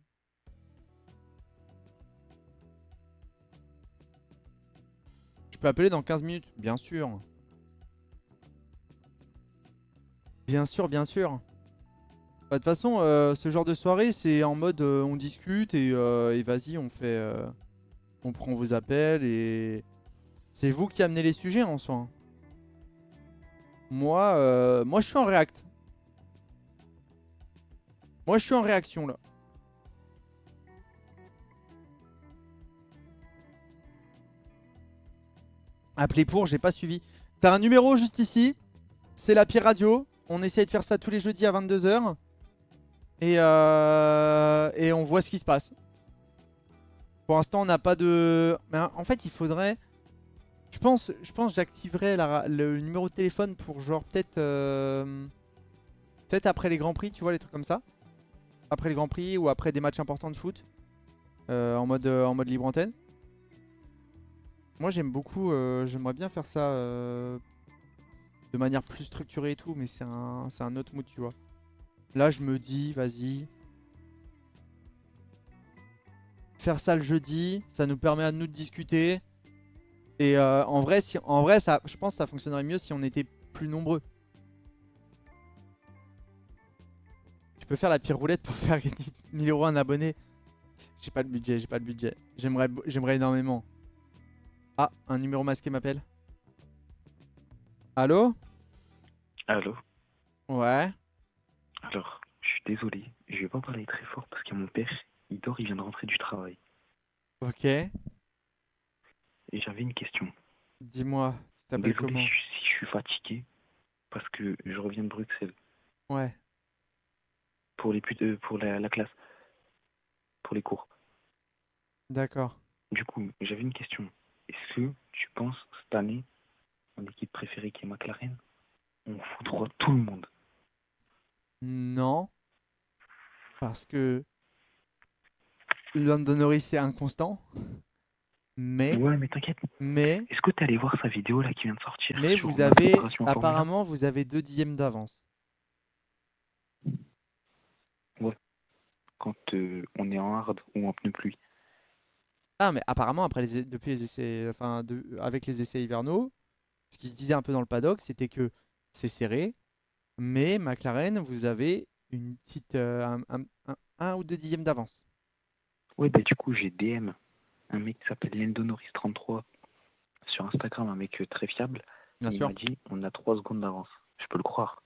Je peux appeler dans 15 minutes, bien sûr. Bien sûr, bien sûr. Bah, de toute façon, ce genre de soirée, c'est en mode on discute et vas-y, on prend vos appels et c'est vous qui amenez les sujets en soi. Moi, je suis en react. Moi, je suis en réaction là. Appelez pour, j'ai pas suivi. T'as un numéro juste ici. C'est la Pire Radio. On essaye de faire ça tous les jeudis à 22h. Et on voit ce qui se passe. Pour l'instant, on n'a pas de... Mais en fait, il faudrait... Je pense que j'activerai le numéro de téléphone pour genre peut-être après les Grands Prix, tu vois, les trucs comme ça. Après les Grands Prix ou après des matchs importants de foot. En mode libre antenne. Moi, j'aime beaucoup, j'aimerais bien faire ça de manière plus structurée et tout, mais c'est un autre mood, tu vois. Là, je me dis, vas-y. Faire ça le jeudi, ça nous permet à nous de discuter. Et en vrai, ça, je pense que ça fonctionnerait mieux si on était plus nombreux. Tu peux faire la pire roulette pour faire gagner 1000 € un abonné. J'ai pas le budget, j'ai pas le budget. J'aimerais énormément. Ah, un numéro masqué m'appelle. Allô? Allô? Ouais. Alors, je suis désolé, je vais pas parler très fort parce que mon père, il dort, il vient de rentrer du travail. Ok. Et j'avais une question. Dis-moi, tu t'appelles Désolé comment? si je suis fatigué, parce que je reviens de Bruxelles Ouais. pour pour la classe, pour les cours. D'accord. Du coup, j'avais une question. Est-ce que tu penses, cette année, mon équipe préférée qui est McLaren, on foudroie tout le monde? Non, parce que Lando Norris est inconstant, mais, Ouais, mais t'inquiète. mais, Est-ce que t'es allé voir sa vidéo là qui vient de sortir mais sur vous ma avez, préparation en Formule 1? apparemment, vous avez 2 dixièmes d'avance. Ouais, quand on est en hard ou en pneu pluie. Ah, mais apparemment, depuis les essais, enfin, avec les essais hivernaux, ce qui se disait un peu dans le paddock, c'était que c'est serré, mais McLaren, vous avez une petite, un ou 2 dixièmes d'avance. Ouais, bah du coup, j'ai DM un mec qui s'appelle Lando Norris 33 sur Instagram, un mec très fiable. Bien Il sûr. m'a dit on a 3 secondes d'avance. Je peux le croire.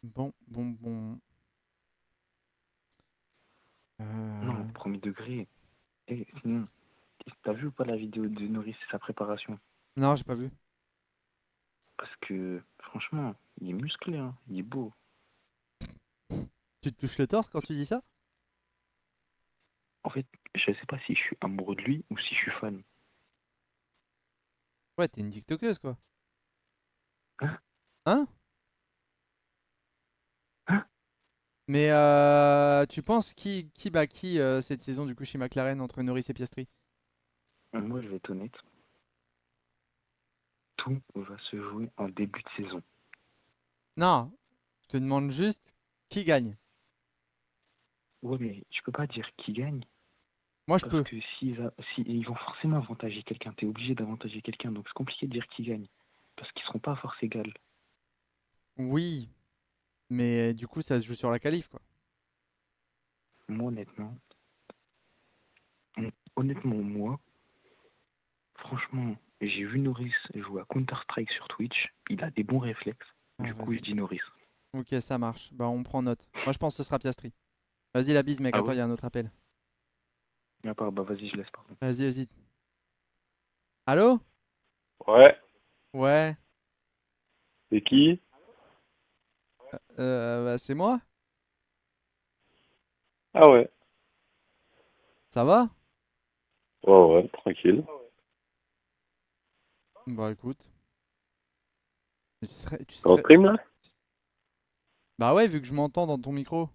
Bon, bon, bon. Non, premier degré. Et sinon, t'as vu ou pas la vidéo de Norris et sa préparation? Non, j'ai pas vu. Parce que franchement, il est musclé, hein. Il est beau. Tu te touches le torse quand tu dis ça? En fait, je sais pas si je suis amoureux de lui ou si je suis fan. Ouais, t'es une TikTokeuse, quoi. Hein? Hein? Hein? Mais tu penses qui bat qui cette saison du coup chez McLaren entre Norris et Piastri? Moi, je vais être honnête. Tout va se jouer en début de saison. Non, je te demande juste qui gagne. Ouais, mais tu peux pas dire qui gagne. Moi, je Parce peux. que si, ils vont forcément avantager quelqu'un. T'es obligé d'avantager quelqu'un. Donc c'est compliqué de dire qui gagne. Parce qu'ils seront pas à force égale. Oui, mais du coup, ça se joue sur la qualif, quoi. Moi, honnêtement, moi, franchement, j'ai vu Norris jouer à Counter-Strike sur Twitch. Il a des bons réflexes. Ah, Du coup, je vas-y. dis Norris. Ok, ça marche. Bah, on prend note. Moi, je pense que ce sera Piastri. Vas-y, la bise, mec. Ah Attends, ouais? il y a un autre appel. Ah, bah vas-y, je laisse, pardon. Vas-y, vas-y. Allô? Ouais, Ouais. c'est qui? Bah, c'est moi. Ah ouais, Ça va? ouais, tranquille. Bah, écoute. Tu T'es en serais... stream là? Bah ouais, vu que je m'entends dans ton micro.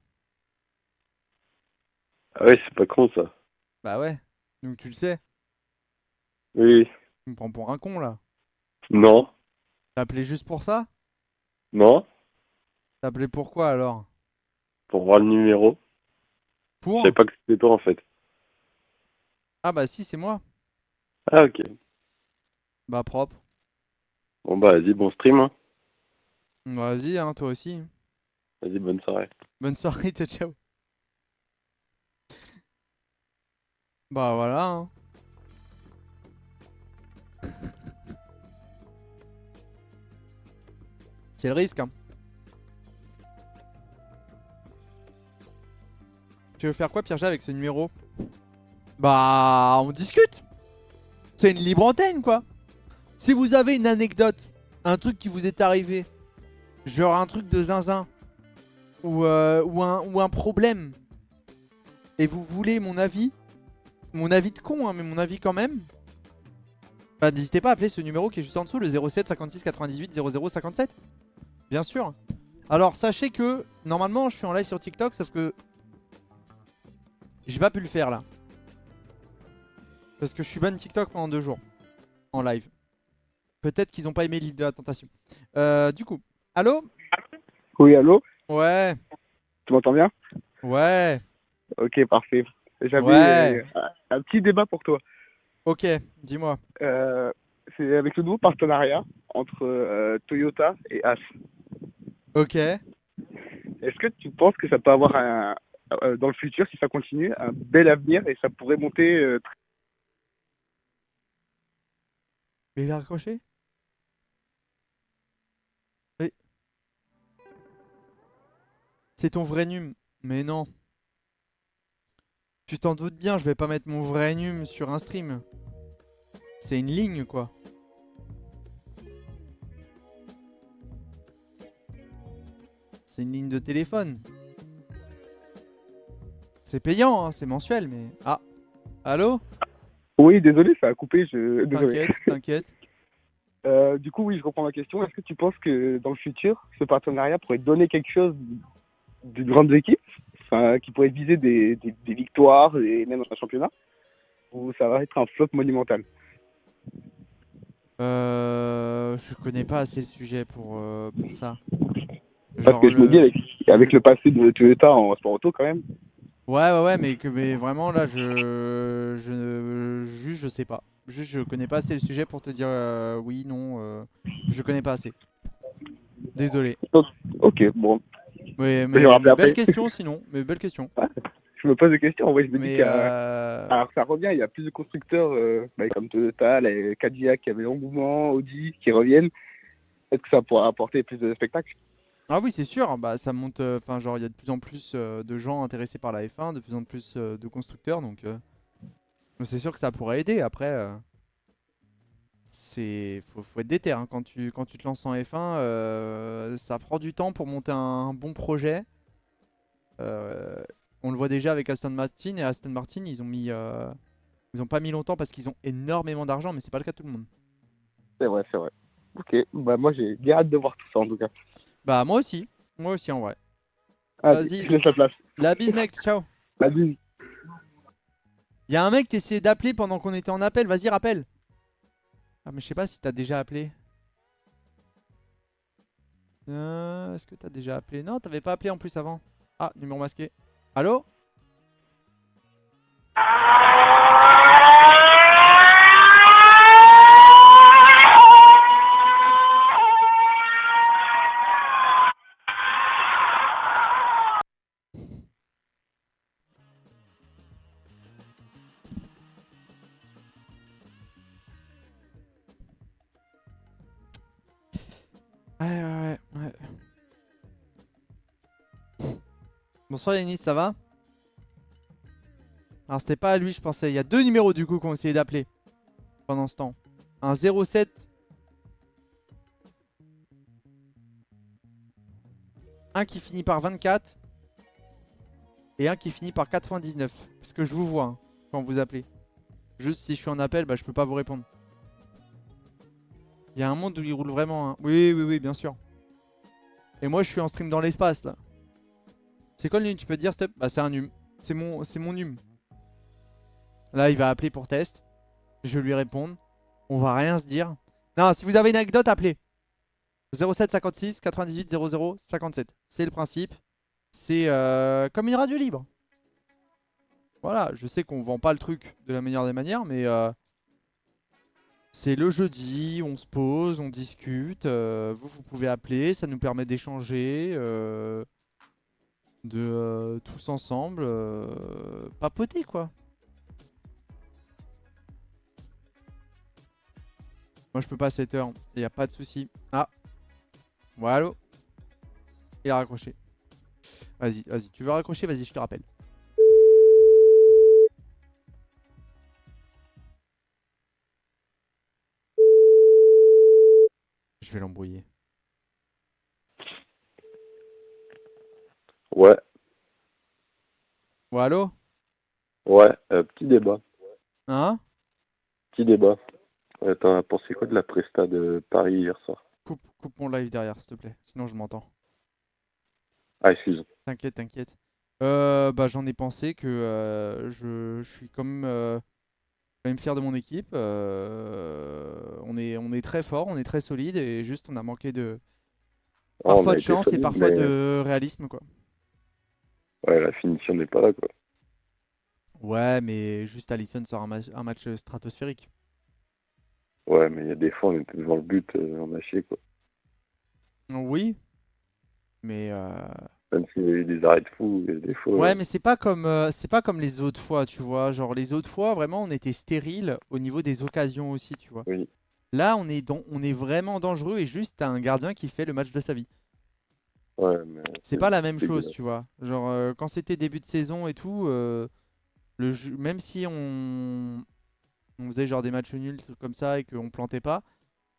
Ah ouais, c'est pas con ça. Bah ouais. Donc tu le sais. Oui, Tu me prends pour un con, là. non, T'as appelé juste pour ça? non, T'as appelé pourquoi alors? pour voir le numéro. Je savais Pour? pas que c'était toi en fait. Ah bah si, c'est moi. Ah ok. Bah propre. Bon bah vas-y, bon stream hein. Vas-y, hein, toi aussi. Vas-y, bonne soirée. Bonne soirée, ciao, ciao. Bah voilà, hein. C'est le risque, hein. Tu veux faire quoi, Pierre, avec ce numéro? Bah, on discute. C'est une libre antenne, quoi. Si vous avez une anecdote, un truc qui vous est arrivé, genre un truc de zinzin, ou un problème, et vous voulez mon avis de con, hein, mais mon avis quand même, bah n'hésitez pas à appeler ce numéro qui est juste en dessous, le 07 56 98 00 57. Bien sûr. Alors, sachez que, normalement, je suis en live sur TikTok, sauf que j'ai pas pu le faire, là. Parce que je suis ban TikTok pendant 2 jours, en live. Peut-être qu'ils ont pas aimé l'île de la tentation. Du coup, allô? Oui, allô? Ouais, Tu m'entends bien? ouais, Ok, parfait. J'avais ouais. un petit débat pour toi. Ok, dis-moi. Euh, c'est avec le nouveau partenariat entre Toyota et As. Ok. Est-ce que tu penses que ça peut avoir dans le futur, si ça continue, un bel avenir et ça pourrait monter Mais il a raccroché? Oui. C'est ton vrai num. Mais non. Tu t'en doutes bien, je vais pas mettre mon vrai num sur un stream. C'est une ligne, quoi. C'est une ligne de téléphone. C'est payant, hein, c'est mensuel, mais... Ah, allô? Oui, désolé, ça a coupé. Désolé. T'inquiète, t'inquiète. Du coup, oui, je reprends la question. Est-ce que tu penses que dans le futur, ce partenariat pourrait donner quelque chose de grandes équipes, enfin, qui pourrait viser des victoires et même un championnat, ou ça va être un flop monumental? Je connais pas assez le sujet pour ça. Parce Genre que je me dis, avec le passé de Toyota en sport auto, quand même. Ouais, mais vraiment là, juste, je sais pas. Juste, je connais pas assez le sujet pour te dire oui, non. Je connais pas assez. Désolé. Ok, bon. Mais, Je vais rappeler belle après. question sinon. Mais belle question. Je me pose des questions. En vrai, je me dis Mais qu'il y a... Alors, ça revient, il y a plus de constructeurs comme Toyota, les Cadillac qui avaient l'engouement, Audi qui reviennent. Est-ce que ça pourra apporter plus de spectacles? Ah oui, c'est sûr. Bah, ça monte. Enfin, genre, il y a de plus en plus de gens intéressés par la F1, de plus en plus de constructeurs. Donc, c'est sûr que ça pourrait aider. Après, faut être déter, hein. Quand tu te lances en F1, ça prend du temps pour monter un bon projet. On le voit déjà avec Aston Martin. Et Aston Martin, ils ont pas mis longtemps parce qu'ils ont énormément d'argent, mais c'est pas le cas de tout le monde. C'est vrai, c'est vrai. Ok, bah moi j'ai bien hâte de voir tout ça en tout cas. Bah, moi aussi en vrai. Allez, Vas-y, je laisse la place. la bise, mec, ciao. La bise. Il y a un mec qui essayait d'appeler pendant qu'on était en appel. Vas-y, rappelle. Ah, mais je sais pas si t'as déjà appelé. Est-ce que t'as déjà appelé? Non, t'avais pas appelé en plus avant. Ah, numéro masqué. Allô? Ouais. Bonsoir Yanis, ça va? Alors c'était pas à lui, je pensais. Il y a deux numéros du coup qu'on essayait d'appeler pendant ce temps. Un 07. Un qui finit par 24. Et un qui finit par 99. Parce que je vous vois hein, quand vous appelez. Juste si je suis en appel, bah je peux pas vous répondre. Il y a un monde où il roule vraiment. Hein. Oui, bien sûr. Et moi je suis en stream dans l'espace là. C'est quoi le num? Tu peux te dire stop? Bah c'est un num. C'est mon num. Là il va appeler pour test. Je vais lui répondre. On va rien se dire. Non, si vous avez une anecdote, appelez. 07 56 98 00 57. C'est le principe. C'est comme une radio libre. Voilà, je sais qu'on vend pas le truc de la meilleure des manières, mais c'est le jeudi, on se pose, on discute. Vous pouvez appeler, ça nous permet d'échanger, de tous ensemble papoter quoi. Moi je peux pas à 7 heures, il n'y a pas de souci. Ah, voilà. Il a raccroché. Vas-y, tu veux raccrocher? Vas-y, je te rappelle. Je vais l'embrouiller. Ouais, Ouais, allô? ouais, petit débat. Hein? Petit débat. T'en as pensé quoi de la presta de Paris hier soir? Coupe mon live derrière, s'il te plaît. Sinon, je m'entends. Ah, excuse. T'inquiète. Bah, j'en ai pensé que je suis quand même fier de mon équipe. On est très fort, on est très solide et juste on a manqué de Ah, on parfois a de été chance et solide, parfois mais de réalisme quoi. ouais, la finition n'est pas là, quoi. Ouais, mais juste Alisson sort un match stratosphérique. Ouais, mais il y a des fois, on était devant le but, on a chié, quoi. Oui, mais Même s'il y a eu des arrêts de fou, il y a des fois... ouais, mais c'est pas comme les autres fois, tu vois. Genre les autres fois, vraiment, on était stérile au niveau des occasions aussi, tu vois. Oui, Là, on est vraiment dangereux et juste t'as un gardien qui fait le match de sa vie. ouais, mais... C'est pas la même chose, dégueulasse. tu vois. Genre quand c'était début de saison et tout, Même si on faisait genre des matchs nuls, trucs comme ça, et qu'on plantait pas,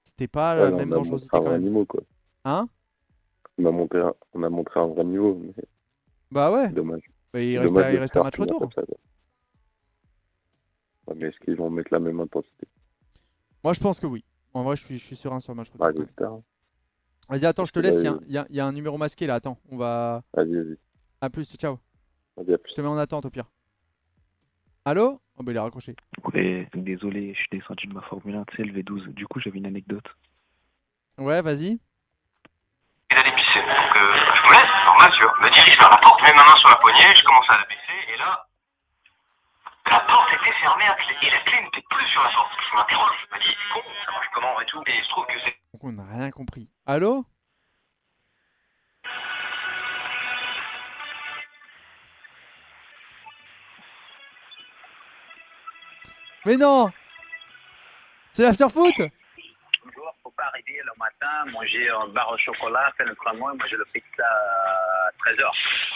c'était pas Ouais, la là, même on a montré dangerosité un quand vrai même. niveau, quoi. Hein? On a montré un vrai niveau, mais Bah ouais. c'est dommage. Bah, il C'est reste, dommage il de reste un faire match finir retour. comme ça, quoi. Ouais, mais est-ce qu'ils vont mettre la même intensité? Moi, je pense que oui. En vrai, je suis serein sur le match retour. Ah, quand même. j'espère. Vas-y, attends, je te Parce que laisse. là, Il y a un numéro masqué là. Attends, on va. vas-y. À plus, ciao. Vas-y, à plus. Je te mets en attente au pire. Allô? Oh, bah, il est raccroché. Ouais, désolé, je suis descendu de ma Formule 1, tu sais, le V12. Du coup, j'avais une anecdote. Ouais, vas-y. Il a dévissé. Donc, je me laisse, normal, sûr. Me dirige vers la porte, mets ma main sur la poignée, je commence à la baisser, et là, la porte était fermée à clé, et la clé n'était plus sur la porte. Je m'interroge, je me dis, c'est con, ça marche comment et tout, et je trouve que c'est... Donc, on n'a rien compris. Allô? Mais non! C'est l'after-foot? Bonjour, faut pas arriver le matin, manger un bar au chocolat, faire le tramway, manger le pizza à 13h.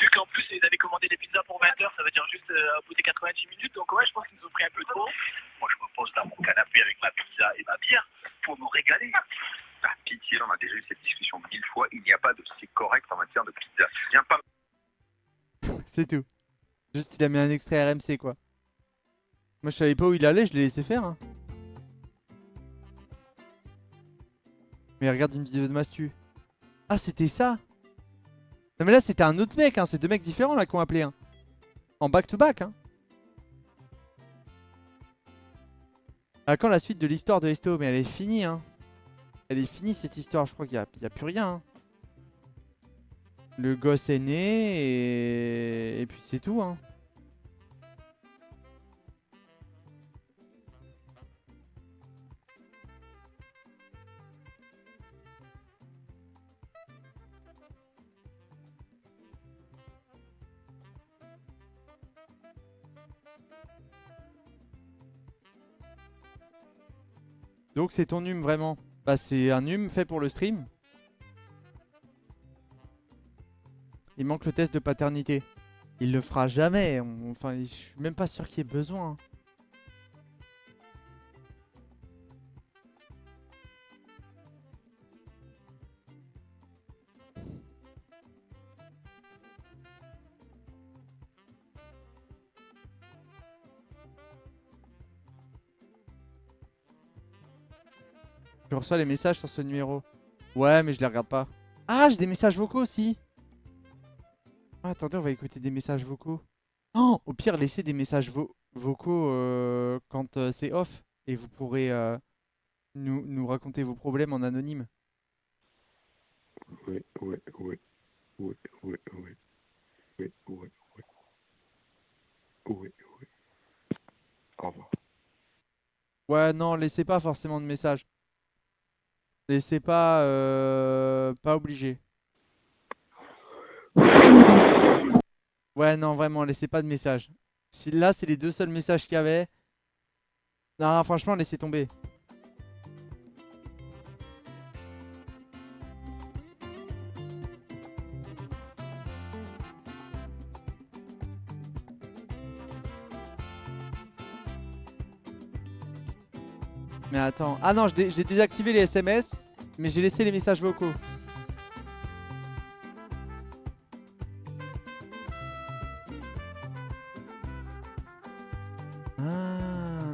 Vu qu'en plus ils avaient commandé des pizzas pour 20h, ça veut dire juste au bout des 90 minutes, donc ouais, je pense qu'ils nous ont pris un peu trop. Moi, je me pose dans mon canapé avec ma pizza et ma bière pour me régaler. Ah, pitié, on a déjà eu cette discussion 1000 fois. Il n'y a pas de c'est correct en matière de pizza. Viens pas. C'est tout. Juste, il a mis un extrait RMC, quoi. Moi, je savais pas où il allait, je l'ai laissé faire. Hein. Mais regarde une vidéo de Mastu. Ah, c'était ça? Non, mais là, c'était un autre mec, hein. C'est deux mecs différents, là, qui ont appelé. Hein. En back-to-back, hein. À quand la suite de l'histoire de Esto? Mais elle est finie, hein. Elle est finie, cette histoire. Je crois qu'il y a plus rien, hein. Le gosse est né et puis c'est tout, hein. Donc c'est ton hume vraiment. Bah c'est un hume fait pour le stream. Il manque le test de paternité. Il le fera jamais. Enfin, je suis même pas sûr qu'il y ait besoin. Je reçois les messages sur ce numéro. Ouais, mais je les regarde pas. Ah, j'ai des messages vocaux aussi. Ah, attendez, on va écouter des messages vocaux. Oh, au pire, laissez des messages vocaux quand c'est off. Et vous pourrez nous raconter vos problèmes en anonyme. Oui. Au revoir. Ouais, non, laissez pas forcément de messages. Laissez pas... pas obligé. Ouais, non, vraiment, laissez pas de messages. Si là, c'est les deux seuls messages qu'il y avait. Non, franchement, laissez tomber. Mais attends. Ah non, j'ai désactivé les SMS, mais j'ai laissé les messages vocaux. Ah.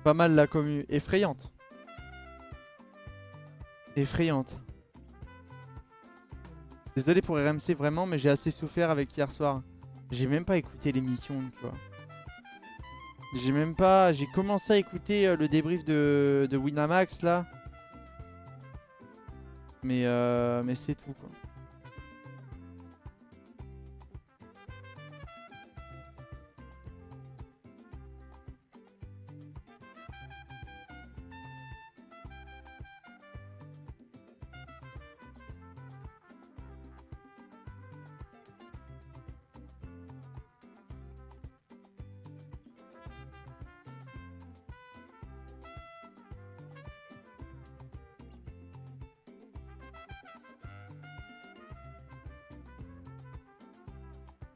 Pas mal la commu. Effrayante. Effrayante. Désolé pour RMC vraiment, mais j'ai assez souffert avec hier soir. J'ai même pas écouté l'émission, tu vois. J'ai même pas... J'ai commencé à écouter le débrief de Winamax là. Mais c'est tout quoi.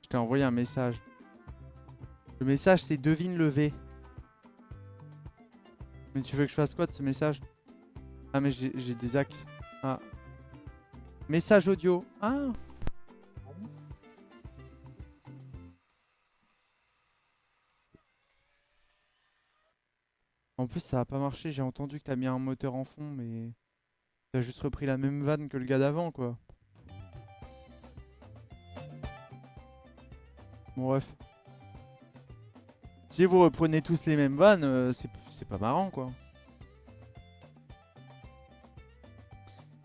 Je t'ai envoyé un message. Le message, c'est devine le V. Mais tu veux que je fasse quoi de ce message? Ah, mais j'ai des hacks. Ah. Message audio. Ah. En plus, ça a pas marché. J'ai entendu que t'as mis un moteur en fond, mais t'as juste repris la même vanne que le gars d'avant, quoi. Bon, bref. Si vous reprenez tous les mêmes vannes, c'est pas marrant, quoi.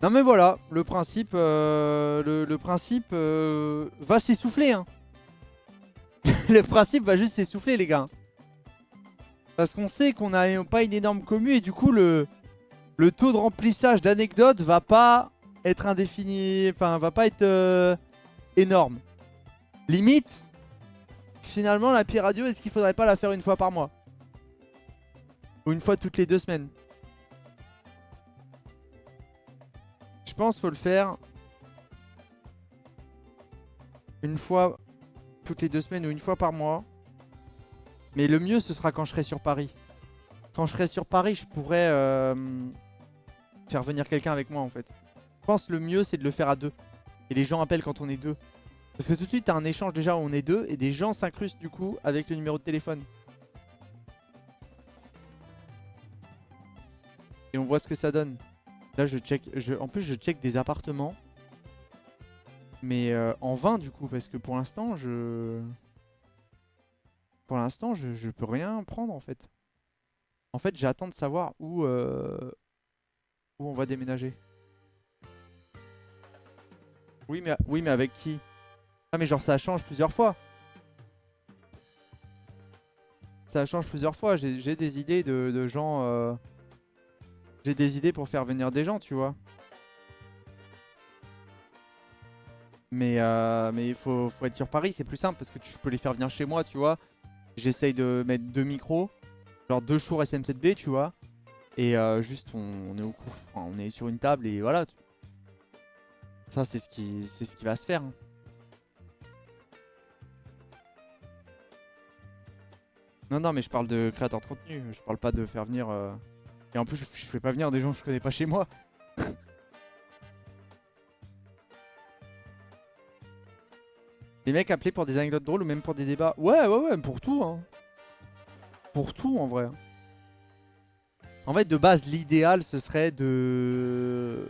Non mais voilà, le principe, le principe va s'essouffler. Hein. Le principe va juste s'essouffler, les gars. Parce qu'on sait qu'on n'a pas une énorme commu et du coup le taux de remplissage d'anecdotes va pas être indéfini, enfin va pas être énorme. Limite, finalement la Pi Radio, est-ce qu'il faudrait pas la faire une fois par mois? Ou une fois toutes les 2 semaines? Je pense qu'il faut le faire une fois toutes les 2 semaines ou une fois par mois. Mais le mieux, ce sera quand je serai sur Paris. Quand je serai sur Paris, je pourrais faire venir quelqu'un avec moi, en fait. Je pense que le mieux, c'est de le faire à 2. Et les gens appellent quand on est 2. Parce que tout de suite, t'as un échange déjà où on est 2 et des gens s'incrustent du coup avec le numéro de téléphone. Et on voit ce que ça donne. Là, je check. En plus, je check des appartements. Mais en vain, du coup, parce que pour l'instant, je peux rien prendre, en fait. En fait, j'attends de savoir où on va déménager. Oui, mais avec qui? Ah, mais genre, ça change plusieurs fois. Ça change plusieurs fois. J'ai des idées de gens... J'ai des idées pour faire venir des gens, tu vois. Mais il faut être sur Paris, c'est plus simple parce que tu peux les faire venir chez moi, tu vois. J'essaye de mettre 2 micros, genre 2 Shure SM7B, tu vois. Et juste on est on est sur une table et voilà. Ça c'est ce qui va se faire. Hein. Non mais je parle de créateur de contenu, je parle pas de faire venir. Et en plus je fais pas venir des gens que je connais pas chez moi. Les mecs appelés pour des anecdotes drôles ou même pour des débats. Ouais, pour tout. Hein. Pour tout en vrai. En fait, de base, l'idéal ce serait de...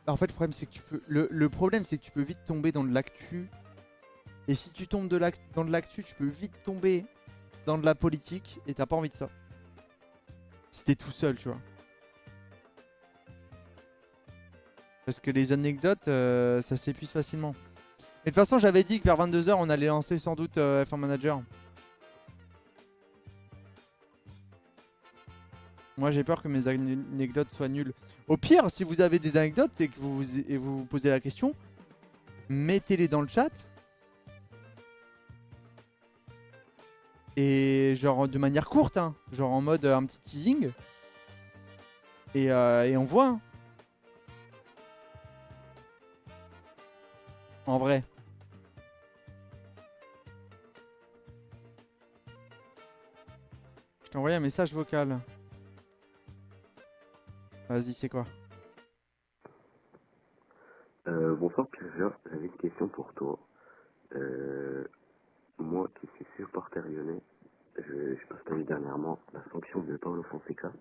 En fait, le problème c'est que tu peux. Le problème c'est que tu peux vite tomber dans de l'actu. Et si tu tombes dans de l'actu, tu peux vite tomber dans de la politique. Et t'as pas envie de ça. Si t'es tout seul, tu vois. Parce que les anecdotes, ça s'épuise facilement. Et de toute façon, j'avais dit que vers 22 h, on allait lancer sans doute F1 Manager. Moi, j'ai peur que mes anecdotes soient nulles. Au pire, si vous avez des anecdotes et que vous vous posez la question, mettez-les dans le chat. Et genre de manière courte, hein. Genre en mode un petit teasing. Et on voit. Hein. En vrai. Je t'ai envoyé un message vocal. Vas-y, c'est quoi? Bonsoir Pierre, j'avais une question pour toi. Moi qui suis supporter lyonnais, je postais dernièrement la sanction de Paulo Fonseca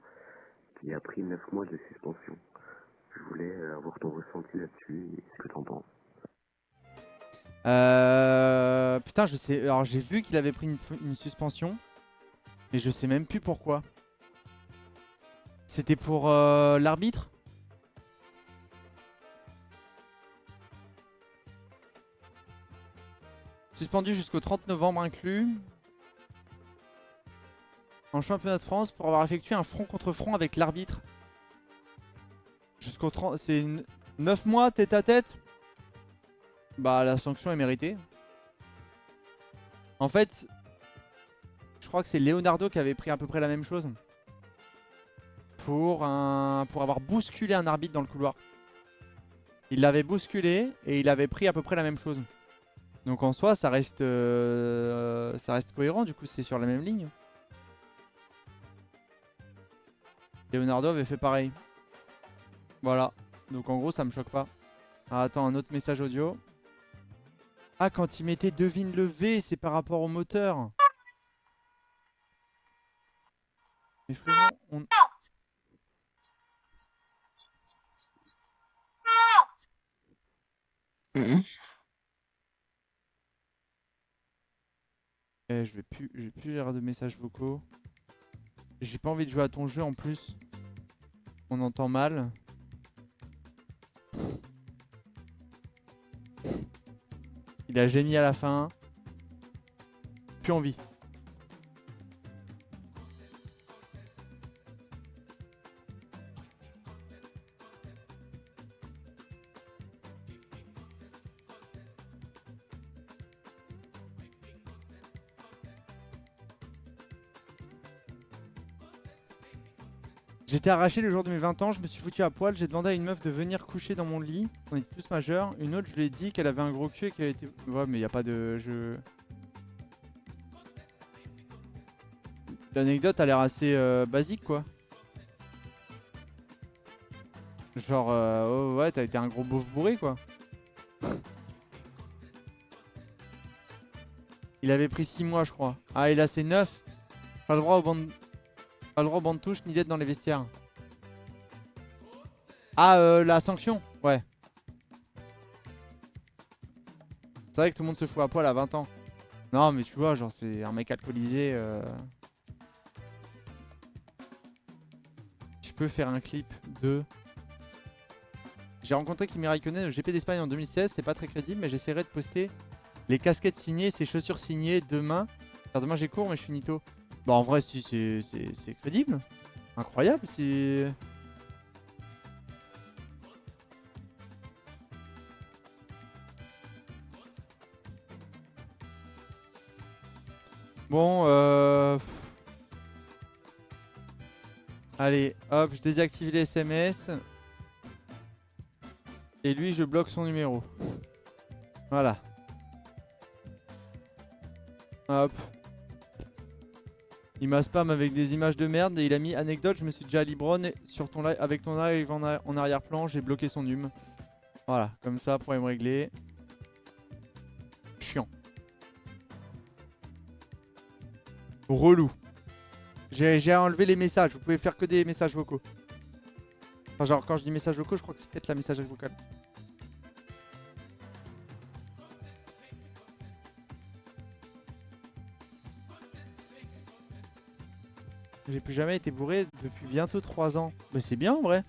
qui a pris 9 mois de suspension. Je voulais avoir ton ressenti là-dessus et ce que t'en penses. Putain, je sais. Alors, j'ai vu qu'il avait pris une suspension, mais je sais même plus pourquoi. C'était pour l'arbitre? Suspendu jusqu'au 30 novembre inclus. En championnat de France pour avoir effectué un front contre front avec l'arbitre. Jusqu'au 30. C'est 9 mois tête à tête. Bah, la sanction est méritée. En fait, je crois que c'est Leonardo qui avait pris à peu près la même chose. Pour avoir bousculé un arbitre dans le couloir. Il l'avait bousculé et il avait pris à peu près la même chose. Donc en soi, ça reste cohérent, du coup c'est sur la même ligne. Leonardo avait fait pareil. Voilà. Donc en gros, ça me choque pas. Ah, attends, un autre message audio. Ah, quand il mettait devine le V, c'est par rapport au moteur. Mais frérot, on... je vais plus lire de messages vocaux. J'ai pas envie de jouer à ton jeu en plus. On entend mal. Il a gémi à la fin. Plus envie. J'étais arraché le jour de mes 20 ans, je me suis foutu à poil, j'ai demandé à une meuf de venir coucher dans mon lit. On était tous majeurs. Une autre, je lui ai dit qu'elle avait un gros cul et qu'elle était... Ouais, mais y a pas de... L'anecdote a l'air assez basique, quoi. Genre, oh, ouais, t'as été un gros beauf bourré, quoi. Il avait pris 6 mois, je crois. Ah, et là, c'est 9. Pas le droit au banc de... Pas le droit au banc de touche ni d'être dans les vestiaires. Ah, la sanction. Ouais. C'est vrai que tout le monde se fout à poil à 20 ans. Non, mais tu vois, genre, c'est un mec alcoolisé. Je peux faire un clip de... J'ai rencontré Kimi Raikkonen au GP d'Espagne en 2016. C'est pas très crédible, mais j'essaierai de poster les casquettes signées, ses chaussures signées demain. Car demain j'ai cours, mais je finis tôt. Bah en vrai, si, c'est crédible. Incroyable, c'est... Bon, allez, hop, je désactive les SMS. Et lui, je bloque son numéro. Voilà. Hop. Il m'a spam avec des images de merde et il a mis anecdote, je me suis déjà libronné sur ton live avec ton live en arrière-plan, j'ai bloqué son hum. Voilà, comme ça, problème réglé. Chiant. Relou. J'ai enlevé les messages, vous pouvez faire que des messages vocaux. Enfin, genre quand je dis messages vocaux, je crois que c'est peut-être la messagerie vocale. J'ai plus jamais été bourré depuis bientôt 3 ans. Bah c'est bien en vrai.